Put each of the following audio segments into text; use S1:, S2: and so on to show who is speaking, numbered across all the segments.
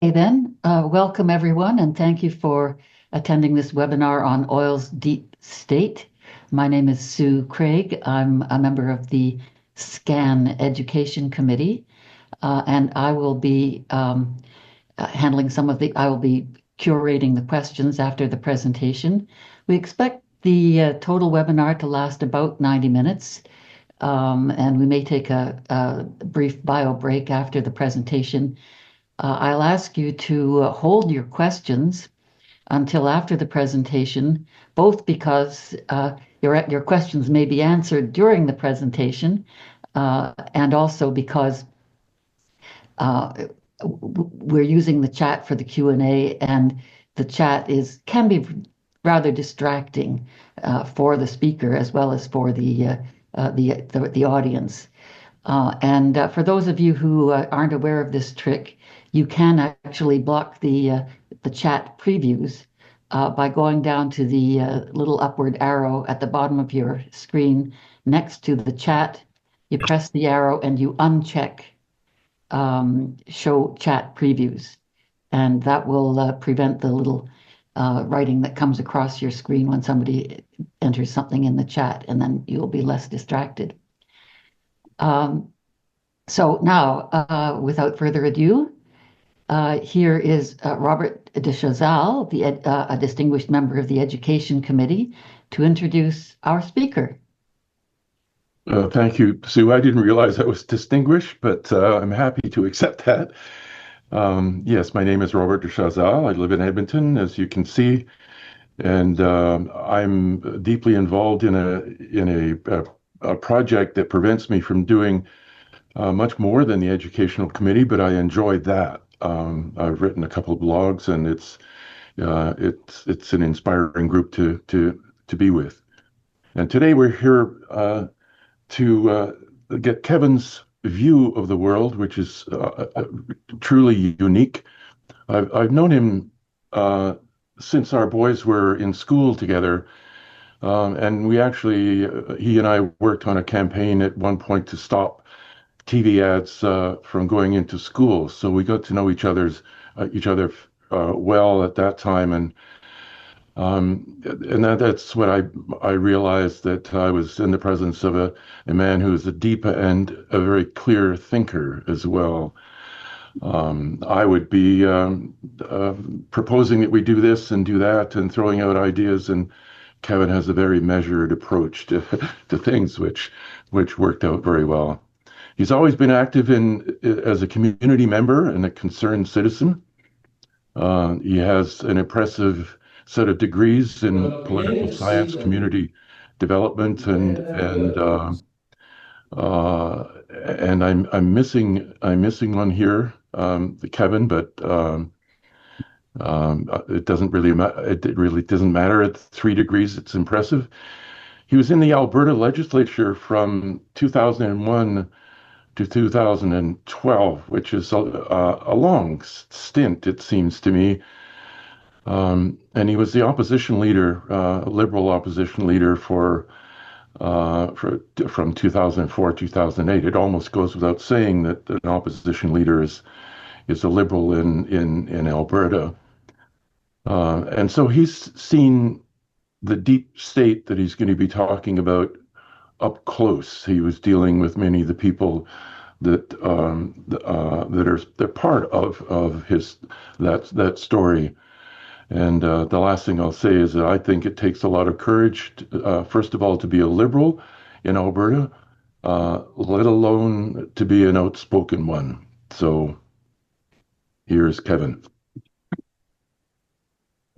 S1: Welcome everyone, and thank you for attending this webinar on oil's deep state. My name is Sue Craig. I'm a member of the SCAN Education Committee, and I will be I will be curating the questions after the presentation. We expect the total webinar to last about 90 minutes, and we may take a brief bio break after the presentation. I'll ask you to hold your questions until after the presentation, both because your questions may be answered during the presentation, and also because we're using the chat for the Q&A, and the chat can be rather distracting for the speaker as well as for the audience. For those of you who aren't aware of this trick, you can actually block the chat previews by going down to the little upward arrow at the bottom of your screen next to the chat. You press the arrow and you uncheck show chat previews, and that will prevent the little writing that comes across your screen when somebody enters something in the chat, and then you'll be less distracted. So now, without further ado, here is Robert de Chazal, a distinguished member of the Education Committee, to introduce our speaker.
S2: Thank you, Sue. I didn't realize I was distinguished, but I'm happy to accept that. Yes, my name is Robert de Chazal. I live in Edmonton, as you can see, and I'm deeply involved in a project that prevents me from doing much more than the Educational Committee, but I enjoy that. I've written a couple of blogs, and it's an inspiring group to be with. And today we're here to get Kevin's view of the world, which is truly unique. I've known him since our boys were in school together, and he and I worked on a campaign at one point to stop TV ads from going into schools. So we got to know each other well at that time, and that's when I realized that I was in the presence of a man who is a deep and a very clear thinker as well. I would be proposing that we do this and do that and throwing out ideas, and Kevin has a very measured approach to things, which worked out very well. He's always been active as a community member and a concerned citizen. He has an impressive set of degrees in political science, community development, and I'm missing one here, Kevin, but it doesn't really matter. It really doesn't matter. At 3 degrees, it's impressive. He was in the Alberta legislature from 2001 to 2012, which is a long stint, it seems to me. And he was the opposition leader, Liberal opposition leader from 2004 2008. It almost goes without saying that an opposition leader is a Liberal in Alberta. And so he's seen the deep state that he's going to be talking about up close. He was dealing with many of the people that they're part of that story. And the last thing I'll say is that I think it takes a lot of courage, first of all, to be a Liberal in Alberta, let alone to be an outspoken one. So here's Kevin.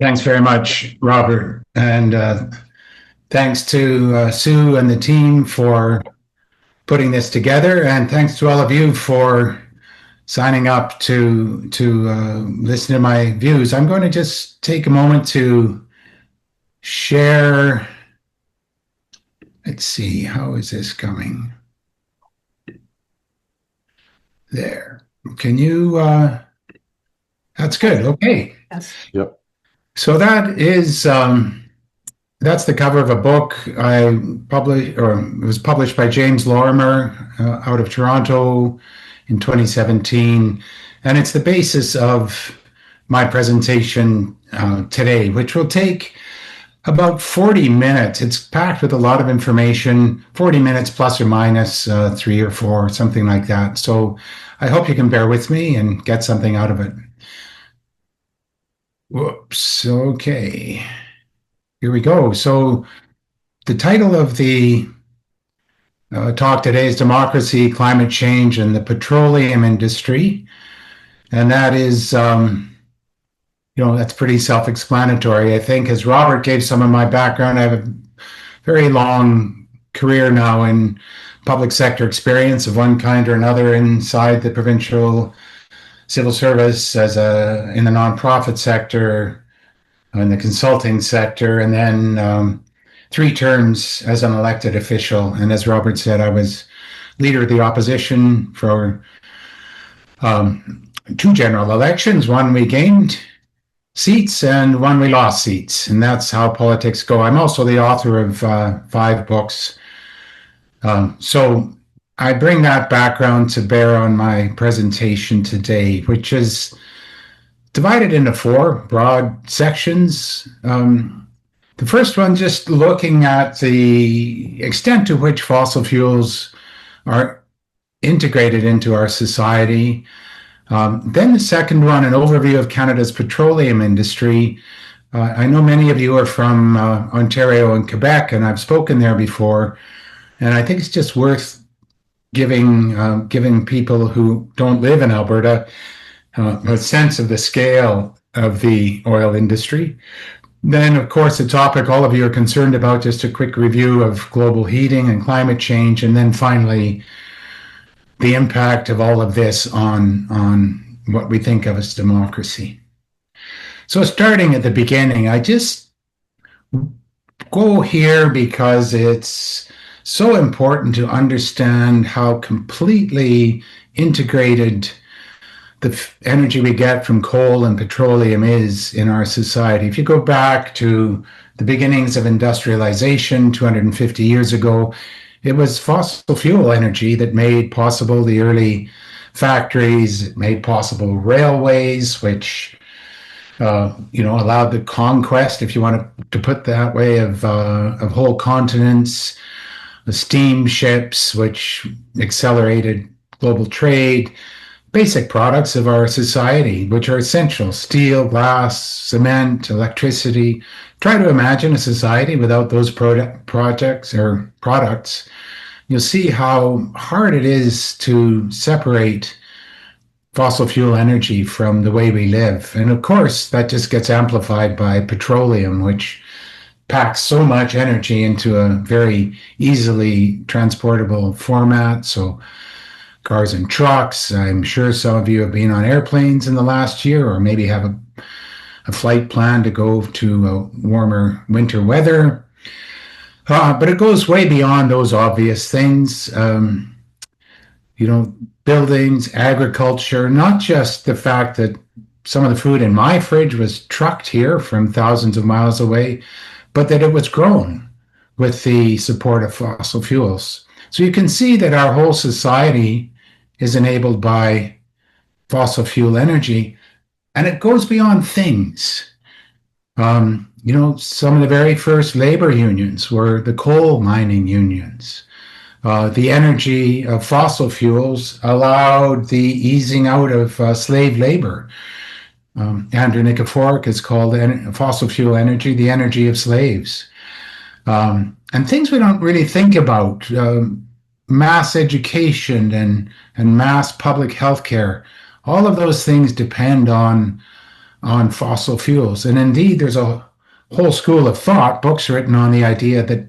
S3: Thanks very much, Robert. And thanks to Sue and the team for putting this together. And thanks to all of you for signing up to listen to my views. I'm going to just take a moment to share. Let's see, how is this coming? There. Can you, that's good. Okay.
S1: Yes.
S2: Yep.
S3: So that is, that's the cover of a book I published, or it was published by James Lorimer out of Toronto in 2017. And it's the basis of my presentation today, which will take about 40 minutes. It's packed with a lot of information, 40 minutes plus or minus 3 or 4, something like that. So I hope you can bear with me and get something out of it. Whoops. Okay. Here we go. So the title of the talk today is Democracy, Climate Change, and the Petroleum Industry. And that is, that's pretty self-explanatory. I think as Robert gave some of my background, I have a very long career now in public sector experience of one kind or another inside the provincial civil service, in the nonprofit sector, in the consulting sector, and then 3 terms as an elected official. And as Robert said, I was leader of the opposition for 2 general elections. One we gained seats and one we lost seats. And that's how politics go. I'm also the author of 5 books. So I bring that background to bear on my presentation today, which is divided into 4 broad sections. The first one, just looking at the extent to which fossil fuels are integrated into our society. Then the second one, an overview of Canada's petroleum industry. I know many of you are from Ontario and Quebec, and I've spoken there before. And I think it's just worth giving people who don't live in Alberta a sense of the scale of the oil industry. Then, of course, the topic all of you are concerned about, just a quick review of global heating and climate change. And then finally, the impact of all of this on what we think of as democracy. So starting at the beginning, I just go here because it's so important to understand how completely integrated the energy we get from coal and petroleum is in our society. If you go back to the beginnings of industrialization 250 years ago, it was fossil fuel energy that made possible the early factories, made possible railways, which allowed the conquest, if you want to put that way, of whole continents, the steamships, which accelerated global trade, basic products of our society, which are essential: steel, glass, cement, electricity. Try to imagine a society without those products. You'll see how hard it is to separate fossil fuel energy from the way we live. And of course, that just gets amplified by petroleum, which packs so much energy into a very easily transportable format. So cars and trucks, I'm sure some of you have been on airplanes in the last year, or maybe have a flight plan to go to warmer winter weather. But it goes way beyond those obvious things. Buildings, agriculture, not just the fact that some of the food in my fridge was trucked here from thousands of miles away, but that it was grown with the support of fossil fuels. So you can see that our whole society is enabled by fossil fuel energy, and it goes beyond things. Some of the very first labor unions were the coal mining unions. The energy of fossil fuels allowed the easing out of slave labor. Andrew Nikiforuk has called fossil fuel energy the energy of slaves. And things we don't really think about, mass education and mass public health care, all of those things depend on fossil fuels. And indeed, there's a whole school of thought, books written on the idea that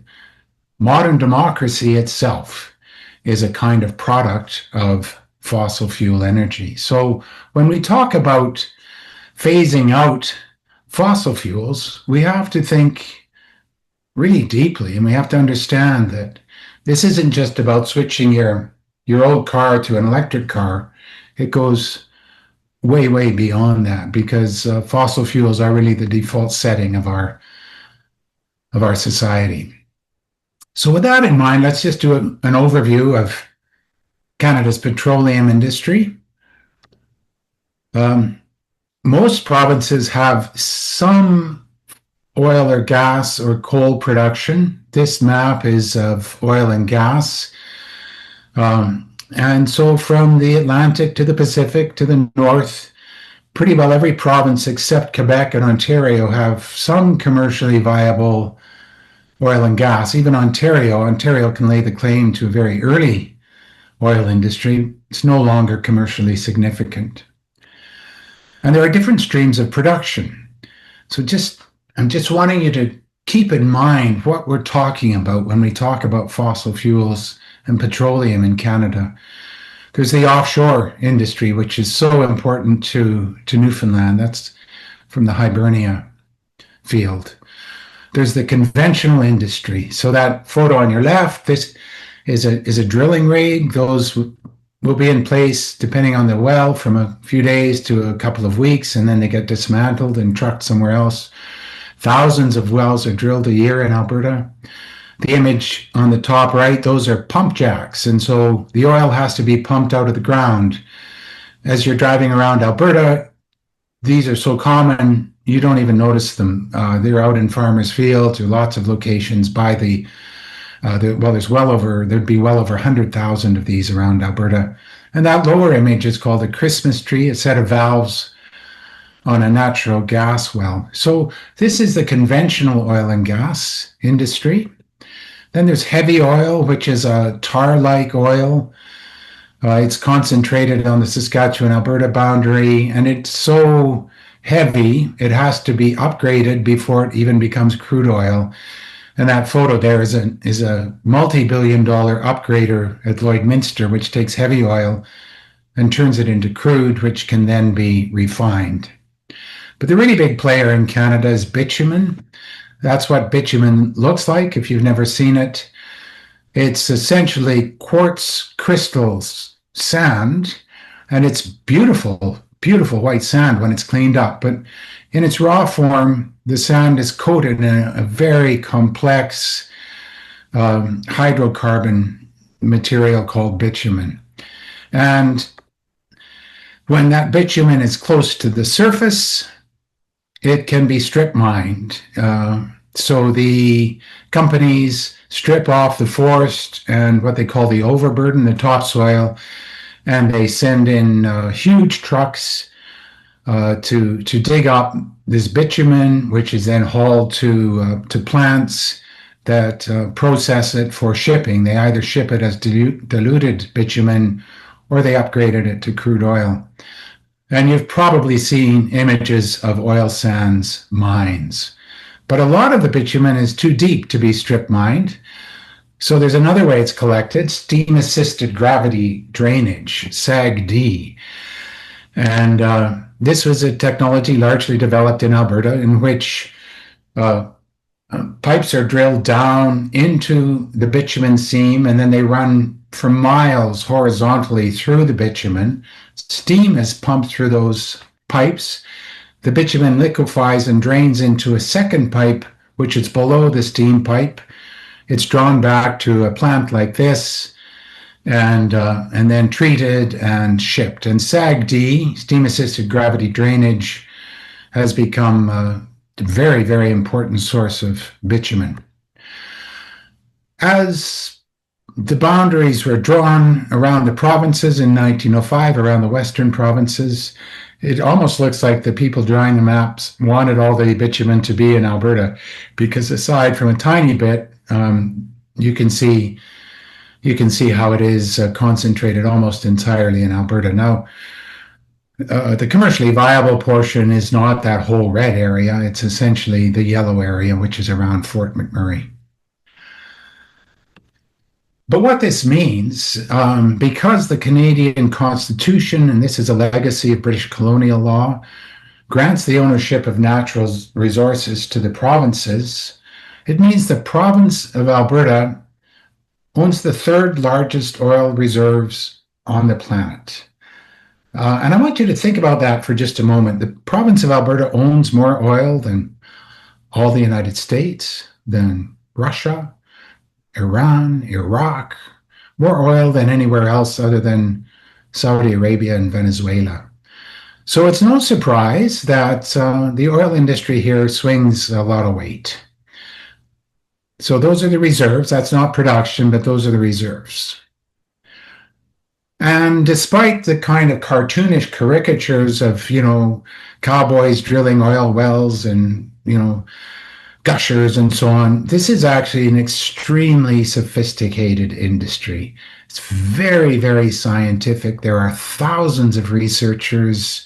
S3: modern democracy itself is a kind of product of fossil fuel energy. So when we talk about phasing out fossil fuels, we have to think really deeply, and we have to understand that this isn't just about switching your old car to an electric car. It goes way, way beyond that, because fossil fuels are really the default setting of our society. So with that in mind, let's just do an overview of Canada's petroleum industry. Most provinces have some oil or gas or coal production. This map is of oil and gas. And so from the Atlantic to the Pacific to the north, pretty well every province except Quebec and Ontario have some commercially viable oil and gas. Even Ontario can lay the claim to a very early oil industry. It's no longer commercially significant. And there are different streams of production. So I'm just wanting you to keep in mind what we're talking about when we talk about fossil fuels and petroleum in Canada. There's the offshore industry, which is so important to Newfoundland. That's from the Hibernia field. There's the conventional industry. So that photo on your left, this is a drilling rig. Those will be in place, depending on the well, from a few days to a couple of weeks, and then they get dismantled and trucked somewhere else. Thousands of wells are drilled a year in Alberta. The image on the top right, those are pump jacks, and so the oil has to be pumped out of the ground. As you're driving around Alberta, these are so common, you don't even notice them. They're out in farmers' fields or lots of locations by there'd be well over 100,000 of these around Alberta. And that lower image is called a Christmas tree, a set of valves on a natural gas well. So this is the conventional oil and gas industry. Then there's heavy oil, which is a tar-like oil. It's concentrated on the Saskatchewan-Alberta boundary, and it's so heavy, it has to be upgraded before it even becomes crude oil. And that photo there is a multi-billion-dollar upgrader at Lloydminster, which takes heavy oil and turns it into crude, which can then be refined. But the really big player in Canada is bitumen. That's what bitumen looks like if you've never seen it. It's essentially quartz crystals sand, and it's beautiful, beautiful white sand when it's cleaned up. But in its raw form, the sand is coated in a very complex hydrocarbon material called bitumen. And when that bitumen is close to the surface, it can be strip mined. So the companies strip off the forest and what they call the overburden, the topsoil, and they send in huge trucks to dig up this bitumen, which is then hauled to plants that process it for shipping. They either ship it as diluted bitumen or they upgraded it to crude oil. And you've probably seen images of oil sands mines. But a lot of the bitumen is too deep to be strip mined. So there's another way it's collected, steam-assisted gravity drainage, SAGD. And this was a technology largely developed in Alberta in which pipes are drilled down into the bitumen seam and then they run for miles horizontally through the bitumen. Steam is pumped through those pipes. The bitumen liquefies and drains into a second pipe, which is below the steam pipe. It's drawn back to a plant like this and then treated and shipped. And SAGD, steam-assisted gravity drainage, has become a very, very important source of bitumen. As the boundaries were drawn around the provinces in 1905, around the western provinces, it almost looks like the people drawing the maps wanted all the bitumen to be in Alberta, because aside from a tiny bit, you can see how it is concentrated almost entirely in Alberta. Now, the commercially viable portion is not that whole red area. It's essentially the yellow area, which is around Fort McMurray. But what this means, because the Canadian Constitution, and this is a legacy of British colonial law, grants the ownership of natural resources to the provinces, it means the province of Alberta owns the third largest oil reserves on the planet. And I want you to think about that for just a moment. The province of Alberta owns more oil than all the United States, than Russia, Iran, Iraq, more oil than anywhere else other than Saudi Arabia and Venezuela. So it's no surprise that the oil industry here swings a lot of weight. So those are the reserves. That's not production, but those are the reserves. And despite the kind of cartoonish caricatures of, cowboys drilling oil wells and, gushers and so on, this is actually an extremely sophisticated industry. It's very, very scientific. There are thousands of researchers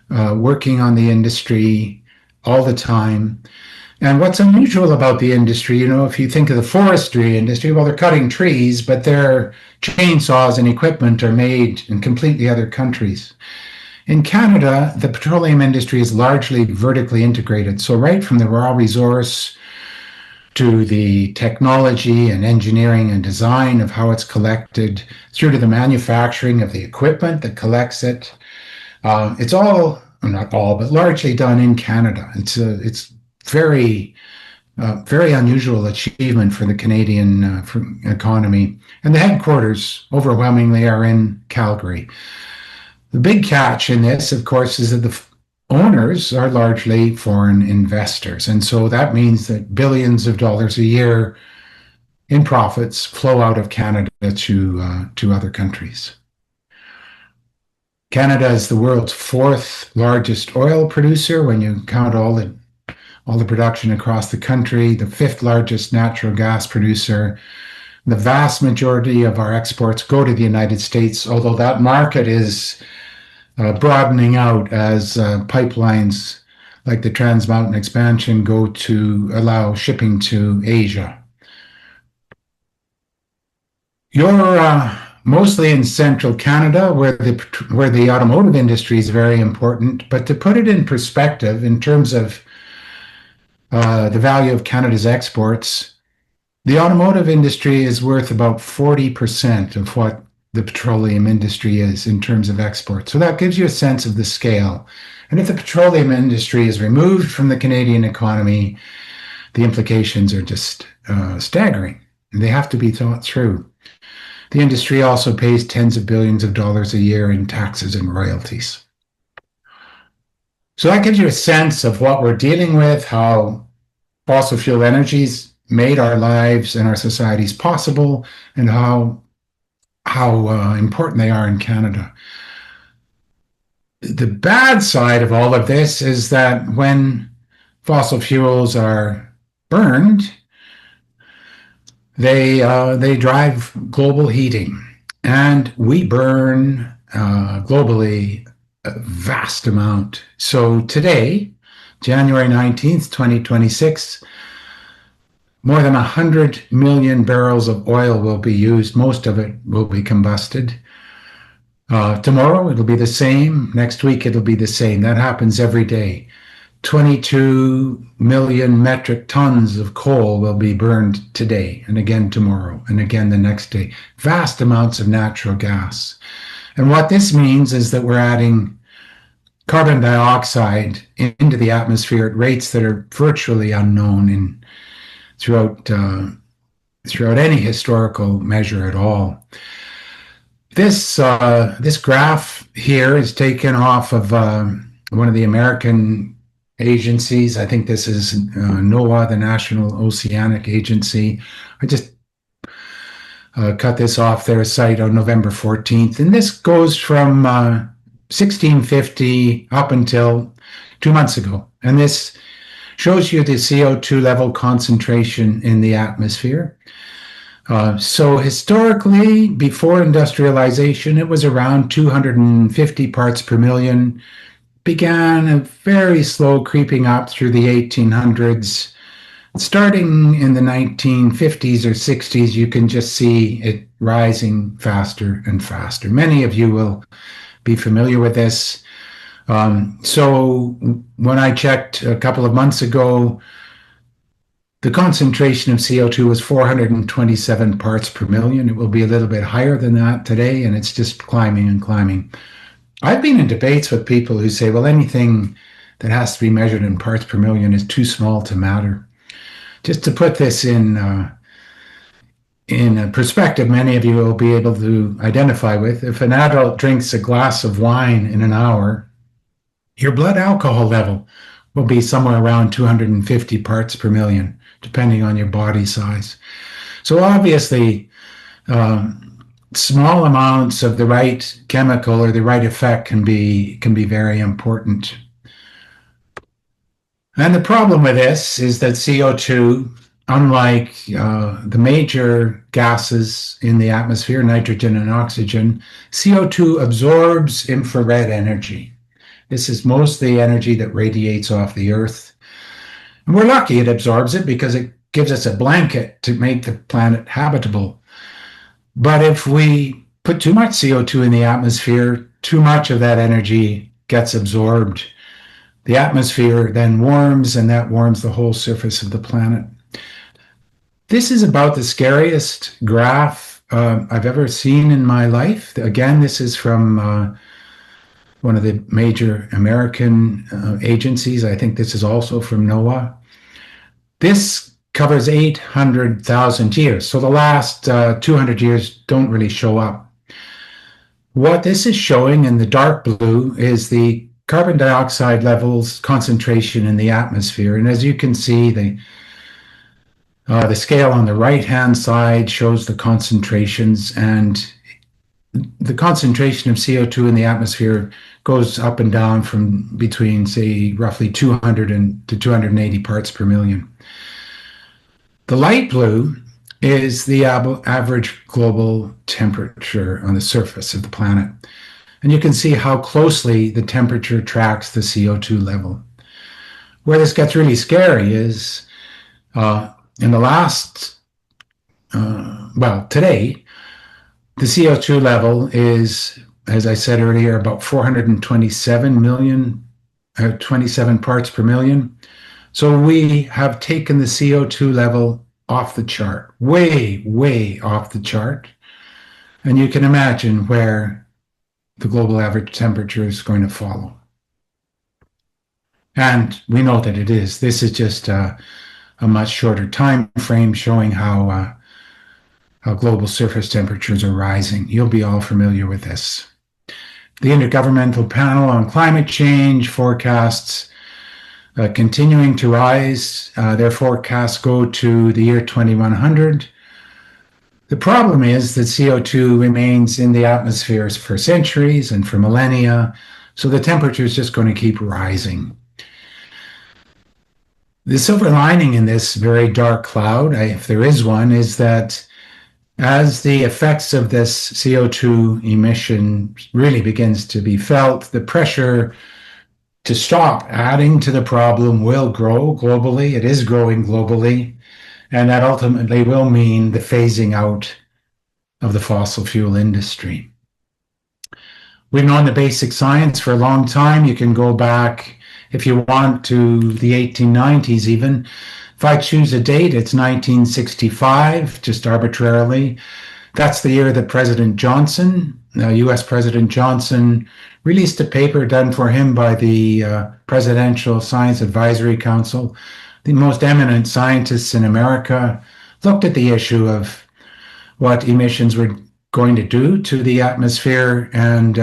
S3: working on the industry all the time. And what's unusual about the industry, if you think of the forestry industry, well, they're cutting trees, but their chainsaws and equipment are made in completely other countries. In Canada, the petroleum industry is largely vertically integrated. So right from the raw resource to the technology and engineering and design of how it's collected, through to the manufacturing of the equipment that collects it, it's all, not all, but largely done in Canada. It's very unusual achievement for the Canadian economy. And the headquarters overwhelmingly are in Calgary. The big catch in this, of course, is that the owners are largely foreign investors. And so that means that billions of dollars a year in profits flow out of Canada to other countries. Canada is the world's fourth largest oil producer when you count all the production across the country, the fifth largest natural gas producer. The vast majority of our exports go to the United States, although that market is broadening out as pipelines like the Trans Mountain expansion go to allow shipping to Asia. You're mostly in central Canada, where the automotive industry is very important. But to put it in perspective, in terms of the value of Canada's exports, the automotive industry is worth about 40% of what the petroleum industry is in terms of exports. So that gives you a sense of the scale. And if the petroleum industry is removed from the Canadian economy, the implications are just staggering. And they have to be thought through. The industry also pays tens of billions of dollars a year in taxes and royalties. So that gives you a sense of what we're dealing with, how fossil fuel energies made our lives and our societies possible, and how important they are in Canada. The bad side of all of this is that when fossil fuels are burned, they drive global heating, and we burn globally a vast amount. So today, January 19th, 2026, more than 100 million barrels of oil will be used. Most of it will be combusted. Tomorrow, it'll be the same. Next week, it'll be the same. That happens every day. 22 million metric tons of coal will be burned today, and again tomorrow, and again the next day. Vast amounts of natural gas. And what this means is that we're adding carbon dioxide into the atmosphere at rates that are virtually unknown throughout any historical measure at all. This graph here is taken off of one of the American agencies. I think this is NOAA, the National Oceanic Agency. I just cut this off their site on November 14th. And this goes from 1650 up until 2 months ago. And this shows you the CO2 level concentration in the atmosphere. So historically, before industrialization, it was around 250 parts per million. Began a very slow creeping up through the 1800s. Starting in the 1950s or 60s, you can just see it rising faster and faster. Many of you will be familiar with this. So when I checked a couple of months ago, the concentration of CO2 was 427 parts per million. It will be a little bit higher than that today, and it's just climbing and climbing. I've been in debates with people who say, well, anything that has to be measured in parts per million is too small to matter. Just to put this in in a perspective many of you will be able to identify with. If an adult drinks a glass of wine in an hour, your blood alcohol level will be somewhere around 250 parts per million, depending on your body size. So obviously, small amounts of the right chemical or the right effect can be very important. And the problem with this is that CO2, unlike the major gases in the atmosphere, nitrogen and oxygen, CO2 absorbs infrared energy. This is mostly energy that radiates off the Earth. And we're lucky it absorbs it because it gives us a blanket to make the planet habitable. But if we put too much CO2 in the atmosphere, too much of that energy gets absorbed. The atmosphere then warms, and that warms the whole surface of the planet. This is about the scariest graph I've ever seen in my life. Again, this is from one of the major American agencies. I think this is also from NOAA. This covers 800,000 years. So the last 200 years don't really show up. What this is showing in the dark blue is the carbon dioxide levels concentration in the atmosphere. And as you can see, the scale on the right-hand side shows the concentrations, and the concentration of CO2 in the atmosphere goes up and down from between, say, roughly 200 to 280 parts per million. The light blue is the average global temperature on the surface of the planet. And you can see how closely the temperature tracks the CO2 level. Where this gets really scary is in the last, today, the CO2 level is, as I said earlier, about 427 27 parts per million. So we have taken the CO2 level off the chart, way, way off the chart. And you can imagine where the global average temperature is going to follow. And we know that it is. This is just a much shorter time frame showing how global surface temperatures are rising. You'll be all familiar with this. The Intergovernmental Panel on Climate Change forecasts continuing to rise. Their forecasts go to the year 2100. The problem is that CO2 remains in the atmosphere for centuries and for millennia, so the temperature is just going to keep rising. The silver lining in this very dark cloud, if there is one, is that as the effects of this CO2 emission really begins to be felt, the pressure to stop adding to the problem will grow globally. It is growing globally. And that ultimately will mean the phasing out of the fossil fuel industry. We've known the basic science for a long time. You can go back, if you want, to the 1890s even. If I choose a date, it's 1965, just arbitrarily. That's the year that President Johnson, US President Johnson, released a paper done for him by the Presidential Science Advisory Council. The most eminent scientists in America looked at the issue of what emissions were going to do to the atmosphere and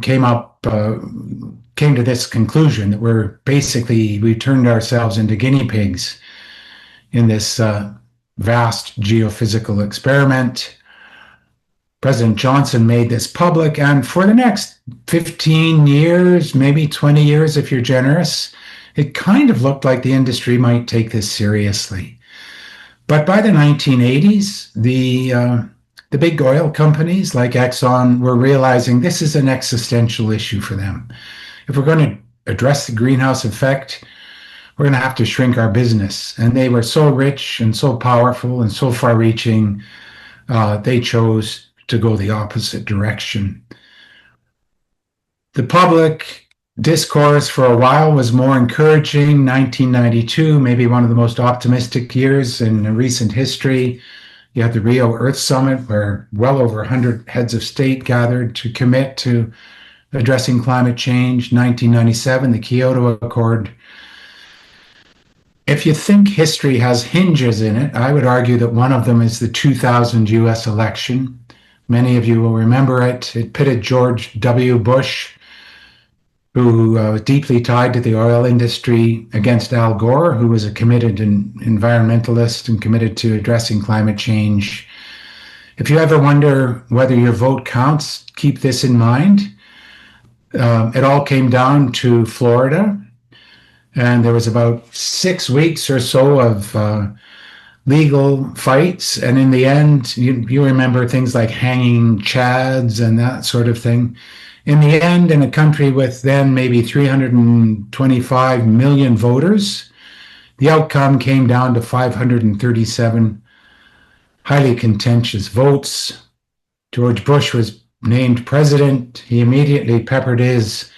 S3: came to this conclusion that we turned ourselves into guinea pigs in this vast geophysical experiment. President Johnson made this public, and for the next 15 years, maybe 20 years if you're generous, it kind of looked like the industry might take this seriously. But by the 1980s, the big oil companies like Exxon were realizing this is an existential issue for them. If we're going to address the greenhouse effect, we're going to have to shrink our business. And they were so rich and so powerful and so far-reaching, they chose to go the opposite direction. The public discourse for a while was more encouraging. 1992, maybe one of the most optimistic years in recent history. You had the Rio Earth Summit, where well over 100 heads of state gathered to commit to addressing climate change. 1997, the Kyoto Accord. if you think history has hinges in it, I would argue that one of them is the 2000 US election. Many of you will remember it. It pitted George W. Bush, who was deeply tied to the oil industry, against Al Gore, who was a committed environmentalist and committed to addressing climate change. If you ever wonder whether your vote counts, keep this in mind. It all came down to Florida, and there was about 6 weeks or so of legal fights. And in the end, you remember things like hanging chads and that sort of thing. In the end, in a country with then maybe 325 million voters, the outcome came down to 537 highly contentious votes. George Bush was named president. He immediately peppered his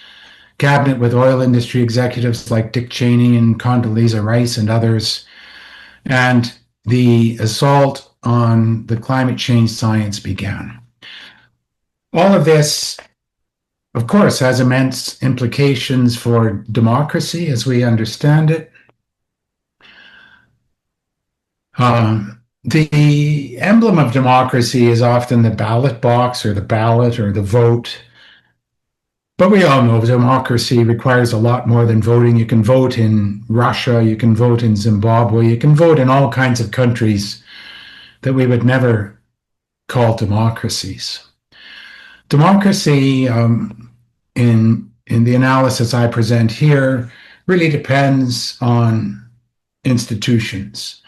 S3: cabinet with oil industry executives like Dick Cheney and Condoleezza Rice and others. And the assault on the climate change science began. All of this, of course, has immense implications for democracy as we understand it. The emblem of democracy is often the ballot box or the ballot or the vote. But we all know democracy requires a lot more than voting. You can vote in Russia, you can vote in Zimbabwe, you can vote in all kinds of countries that we would never call democracies. Democracy, in the analysis I present here, really depends on institutions,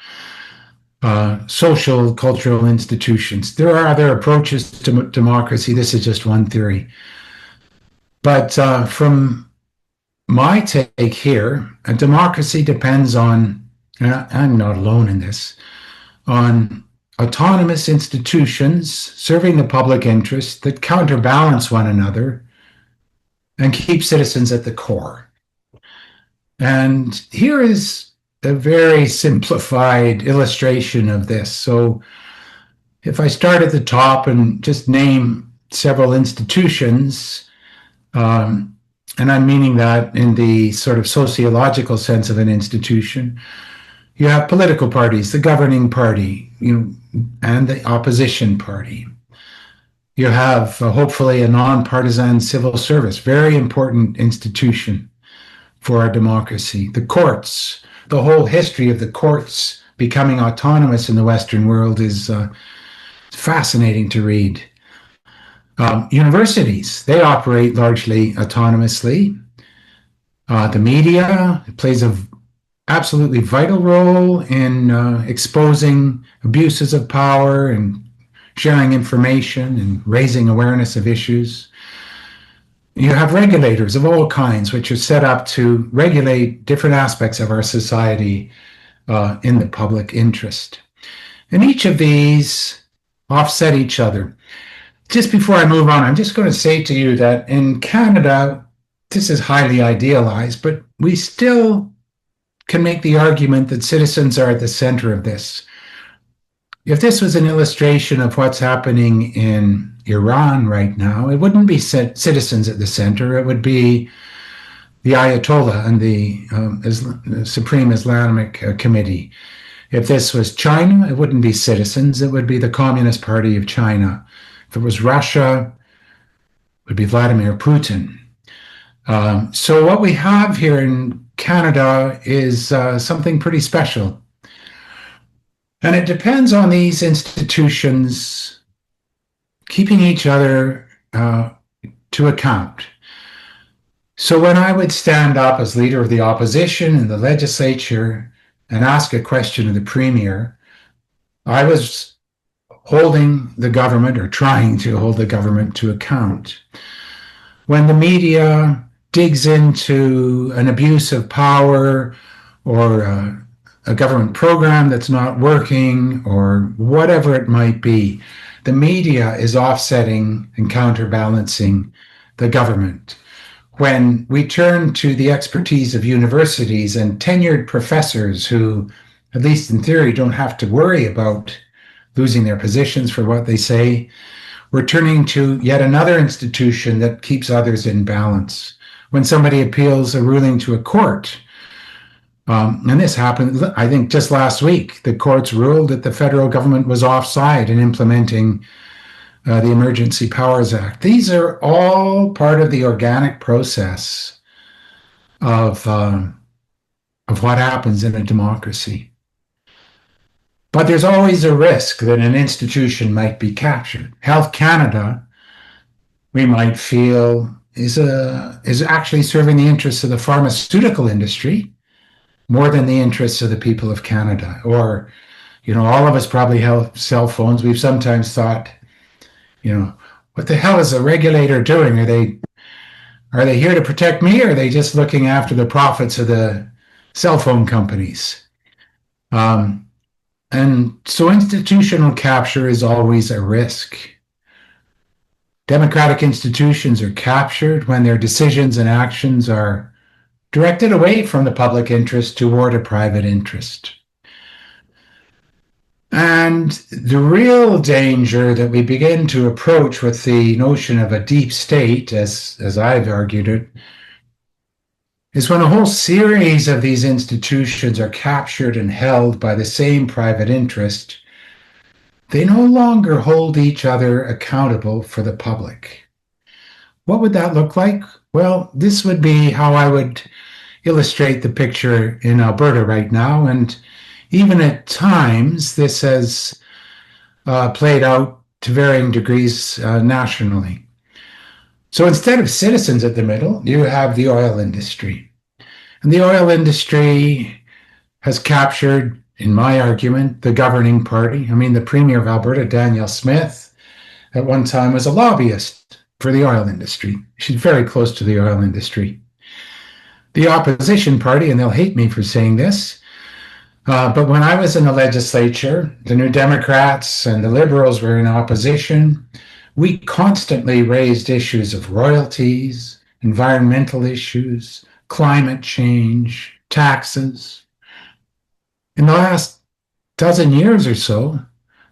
S3: social, cultural institutions. There are other approaches to democracy. This is just one theory. But from my take here, a democracy depends on, and I'm not alone in this, on autonomous institutions serving the public interest that counterbalance one another and keep citizens at the core. And here is a very simplified illustration of this. So if I start at the top and just name several institutions, and I'm meaning that in the sort of sociological sense of an institution, you have political parties, the governing party, and the opposition party. You have hopefully a nonpartisan civil service, very important institution for our democracy. The courts, the whole history of the courts becoming autonomous in the Western world is fascinating to read. Universities, they operate largely autonomously. The media plays an absolutely vital role in exposing abuses of power and sharing information and raising awareness of issues. You have regulators of all kinds, which are set up to regulate different aspects of our society in the public interest. And each of these offset each other. Just before I move on, I'm just going to say to you that in Canada, this is highly idealized, but we still can make the argument that citizens are at the center of this. If this was an illustration of what's happening in Iran right now, it wouldn't be citizens at the center. It would be the Ayatollah and the Supreme Islamic Committee. If this was China, it wouldn't be citizens. It would be the Communist Party of China. If it was Russia, it would be Vladimir Putin. So what we have here in Canada is something pretty special. And it depends on these institutions keeping each other to account. So when I would stand up as leader of the opposition in the legislature and ask a question of the premier, I was holding the government or trying to hold the government to account. When the media digs into an abuse of power or a government program that's not working or whatever it might be, the media is offsetting and counterbalancing the government. When we turn to the expertise of universities and tenured professors who, at least in theory, don't have to worry about losing their positions for what they say, we're turning to yet another institution that keeps others in balance. When somebody appeals a ruling to a court, And this happened, I think, just last week. The courts ruled that the federal government was offside in implementing the Emergency Powers Act. These are all part of the organic process of what happens in a democracy. But there's always a risk that an institution might be captured. Health Canada, we might feel, is actually serving the interests of the pharmaceutical industry more than the interests of the people of Canada. Or, all of us probably have cell phones. We've sometimes thought, what the hell is the regulator doing? Are they here to protect me, or are they just looking after the profits of the cell phone companies? And so institutional capture is always a risk. Democratic institutions are captured when their decisions and actions are directed away from the public interest toward a private interest. And the real danger that we begin to approach with the notion of a deep state, as I've argued it, is when a whole series of these institutions are captured and held by the same private interest, they no longer hold each other accountable for the public. What would that look like? Well, this would be how I would illustrate the picture in Alberta right now, and even at times this has played out to varying degrees nationally. So instead of citizens at the middle, you have the oil industry. And the oil industry has captured, in my argument, the governing party. I mean, the Premier of Alberta, Danielle Smith, at one time was a lobbyist for the oil industry. She's very close to the oil industry. The opposition party, and they'll hate me for saying this, but when I was in the legislature, the New Democrats and the Liberals were in opposition. We constantly raised issues of royalties, environmental issues, climate change, taxes. In the last dozen years or so,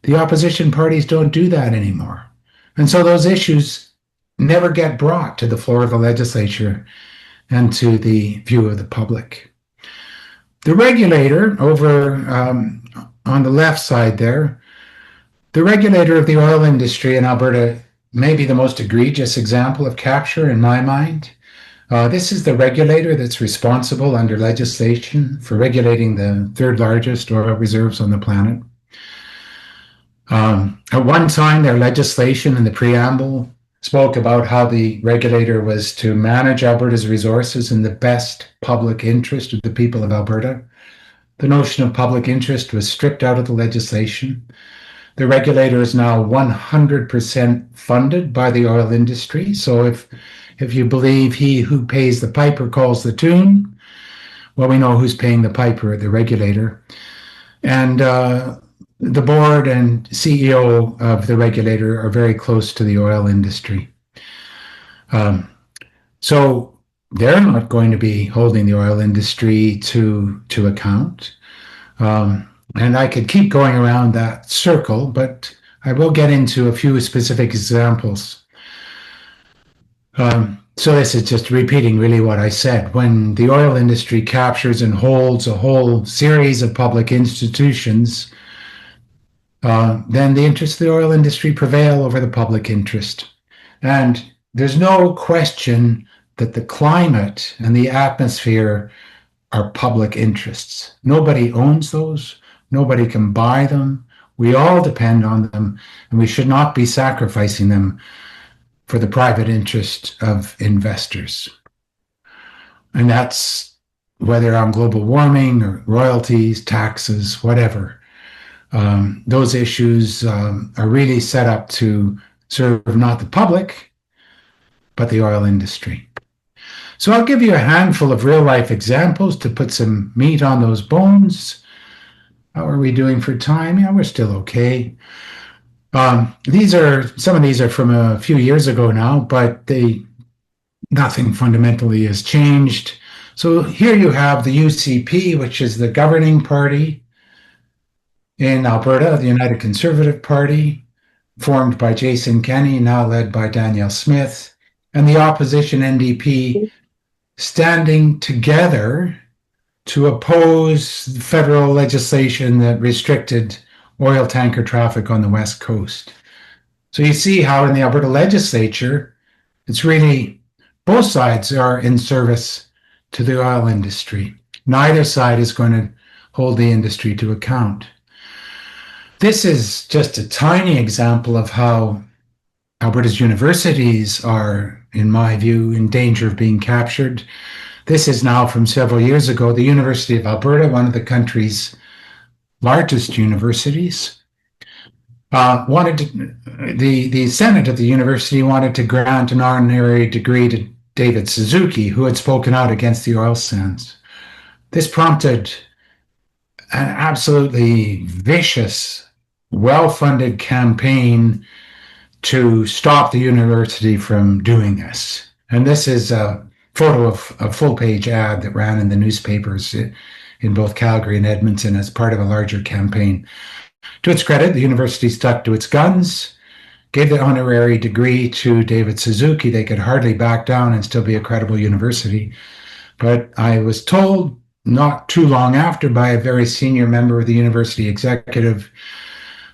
S3: the opposition parties don't do that anymore. And so those issues never get brought to the floor of the legislature and to the view of the public. The regulator over on the left side there, the regulator of the oil industry in Alberta may be the most egregious example of capture in my mind. This is the regulator that's responsible under legislation for regulating the third largest oil reserves on the planet. At one time, their legislation in the preamble spoke about how the regulator was to manage Alberta's resources in the best public interest of the people of Alberta. The notion of public interest was stripped out of the legislation. The regulator is now 100% funded by the oil industry. So if you believe he who pays the piper calls the tune, well, we know who's paying the piper, the regulator. And the board and CEO of the regulator are very close to the oil industry. So they're not going to be holding the oil industry to account. And I could keep going around that circle, but I will get into a few specific examples. So this is just repeating really what I said. When the oil industry captures and holds a whole series of public institutions, then the interests of the oil industry prevail over the public interest. And there's no question that the climate and the atmosphere are public interests. Nobody owns those. Nobody can buy them. We all depend on them, and we should not be sacrificing them for the private interest of investors. And that's whether on global warming or royalties, taxes, whatever. Those issues are really set up to serve not the public, but the oil industry. So I'll give you a handful of real life examples to put some meat on those bones. How are we doing for time? Yeah, we're still okay. Some of these are from a few years ago now, but nothing fundamentally has changed. So here you have the UCP, which is the governing party in Alberta, the United Conservative Party, formed by Jason Kenney, now led by Danielle Smith, and the opposition NDP standing together to oppose federal legislation that restricted oil tanker traffic on the West Coast. So you see how in the Alberta legislature, it's really both sides are in service to the oil industry. Neither side is going to hold the industry to account. This is just a tiny example of how Alberta's universities are, in my view, in danger of being captured. This is now from several years ago. The University of Alberta, one of the country's largest universities, the Senate of the university wanted to grant an honorary degree to David Suzuki, who had spoken out against the oil sands. This prompted an absolutely vicious, well-funded campaign to stop the university from doing this. And this is a photo of a full-page ad that ran in the newspapers in both Calgary and Edmonton as part of a larger campaign. To its credit, the university stuck to its guns, gave the honorary degree to David Suzuki. They could hardly back down and still be a credible university. But I was told not too long after by a very senior member of the university executive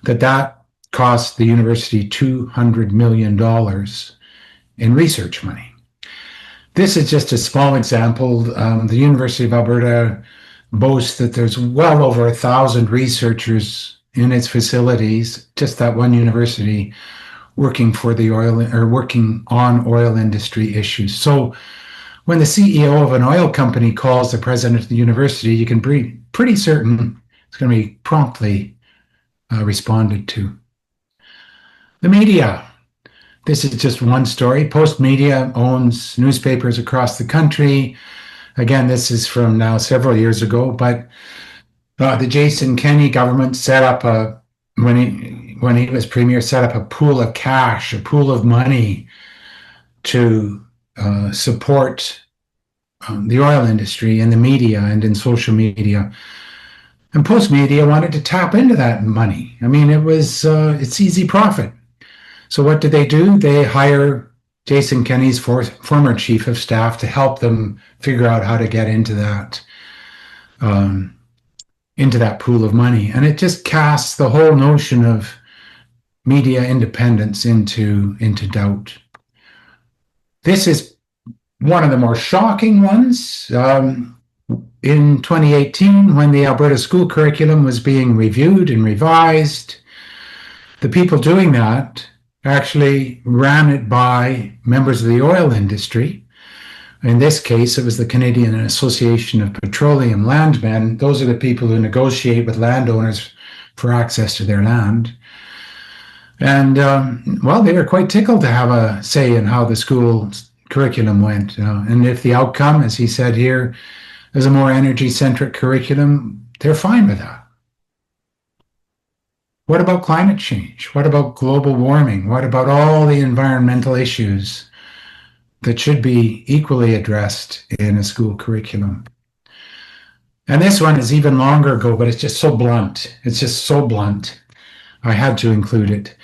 S3: that cost the university $200 million in research money. This is just a small example. The University of Alberta boasts that there's well over 1,000 researchers in its facilities, just that one university, working for the oil or working on oil industry issues. So when the CEO of an oil company calls the president of the university, you can be pretty certain it's going to be promptly responded to. The media. This is just one story. Post Media owns newspapers across the country. Again, this is from now several years ago, but the Jason Kenney government set up when he was premier, set up a pool of cash, a pool of money to support the oil industry in the media and in social media. And Post Media wanted to tap into that money. I mean, it's easy profit. So what did they do? They hire Jason Kenney's former chief of staff to help them figure out how to get into that pool of money. And it just casts the whole notion of media independence into doubt. This is one of the more shocking ones. In 2018, when the Alberta school curriculum was being reviewed and revised, the people doing that actually ran it by members of the oil industry. In this case, it was the Canadian Association of Petroleum Landmen. Those are the people who negotiate with landowners for access to their land. And, they were quite tickled to have a say in how the school curriculum went. And if the outcome, as he said here, is a more energy-centric curriculum, they're fine with that. What about climate change? What about global warming? What about all the environmental issues that should be equally addressed in a school curriculum? And this one is even longer ago, but it's just so blunt. It's just so blunt. I had to include it.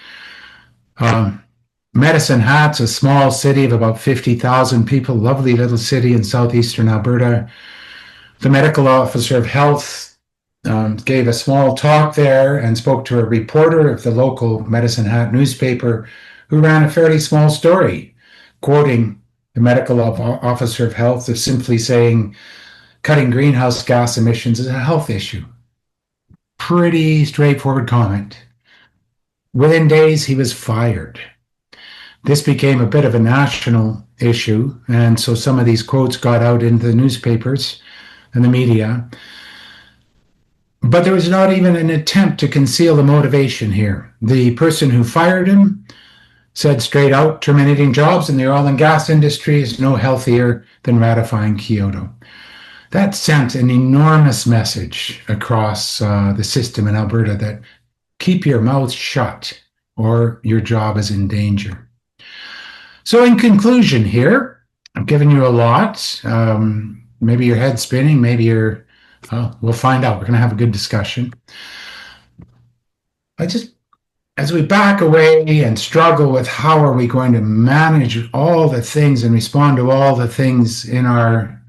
S3: Medicine Hat's a small city of about 50,000 people, lovely little city in southeastern Alberta. The medical officer of health gave a small talk there and spoke to a reporter of the local Medicine Hat newspaper who ran a fairly small story, quoting the medical officer of health as simply saying, cutting greenhouse gas emissions is a health issue. Pretty straightforward comment. Within days, he was fired. This became a bit of a national issue, and so some of these quotes got out into the newspapers and the media. But there was not even an attempt to conceal the motivation here. The person who fired him said straight out, terminating jobs in the oil and gas industry is no healthier than ratifying Kyoto. That sent an enormous message across the system in Alberta that keep your mouth shut or your job is in danger. So in conclusion here, I've given you a lot. Maybe your head's spinning, maybe you're, we'll find out. We're going to have a good discussion. As we back away and struggle with how are we going to manage all the things and respond to all the things in our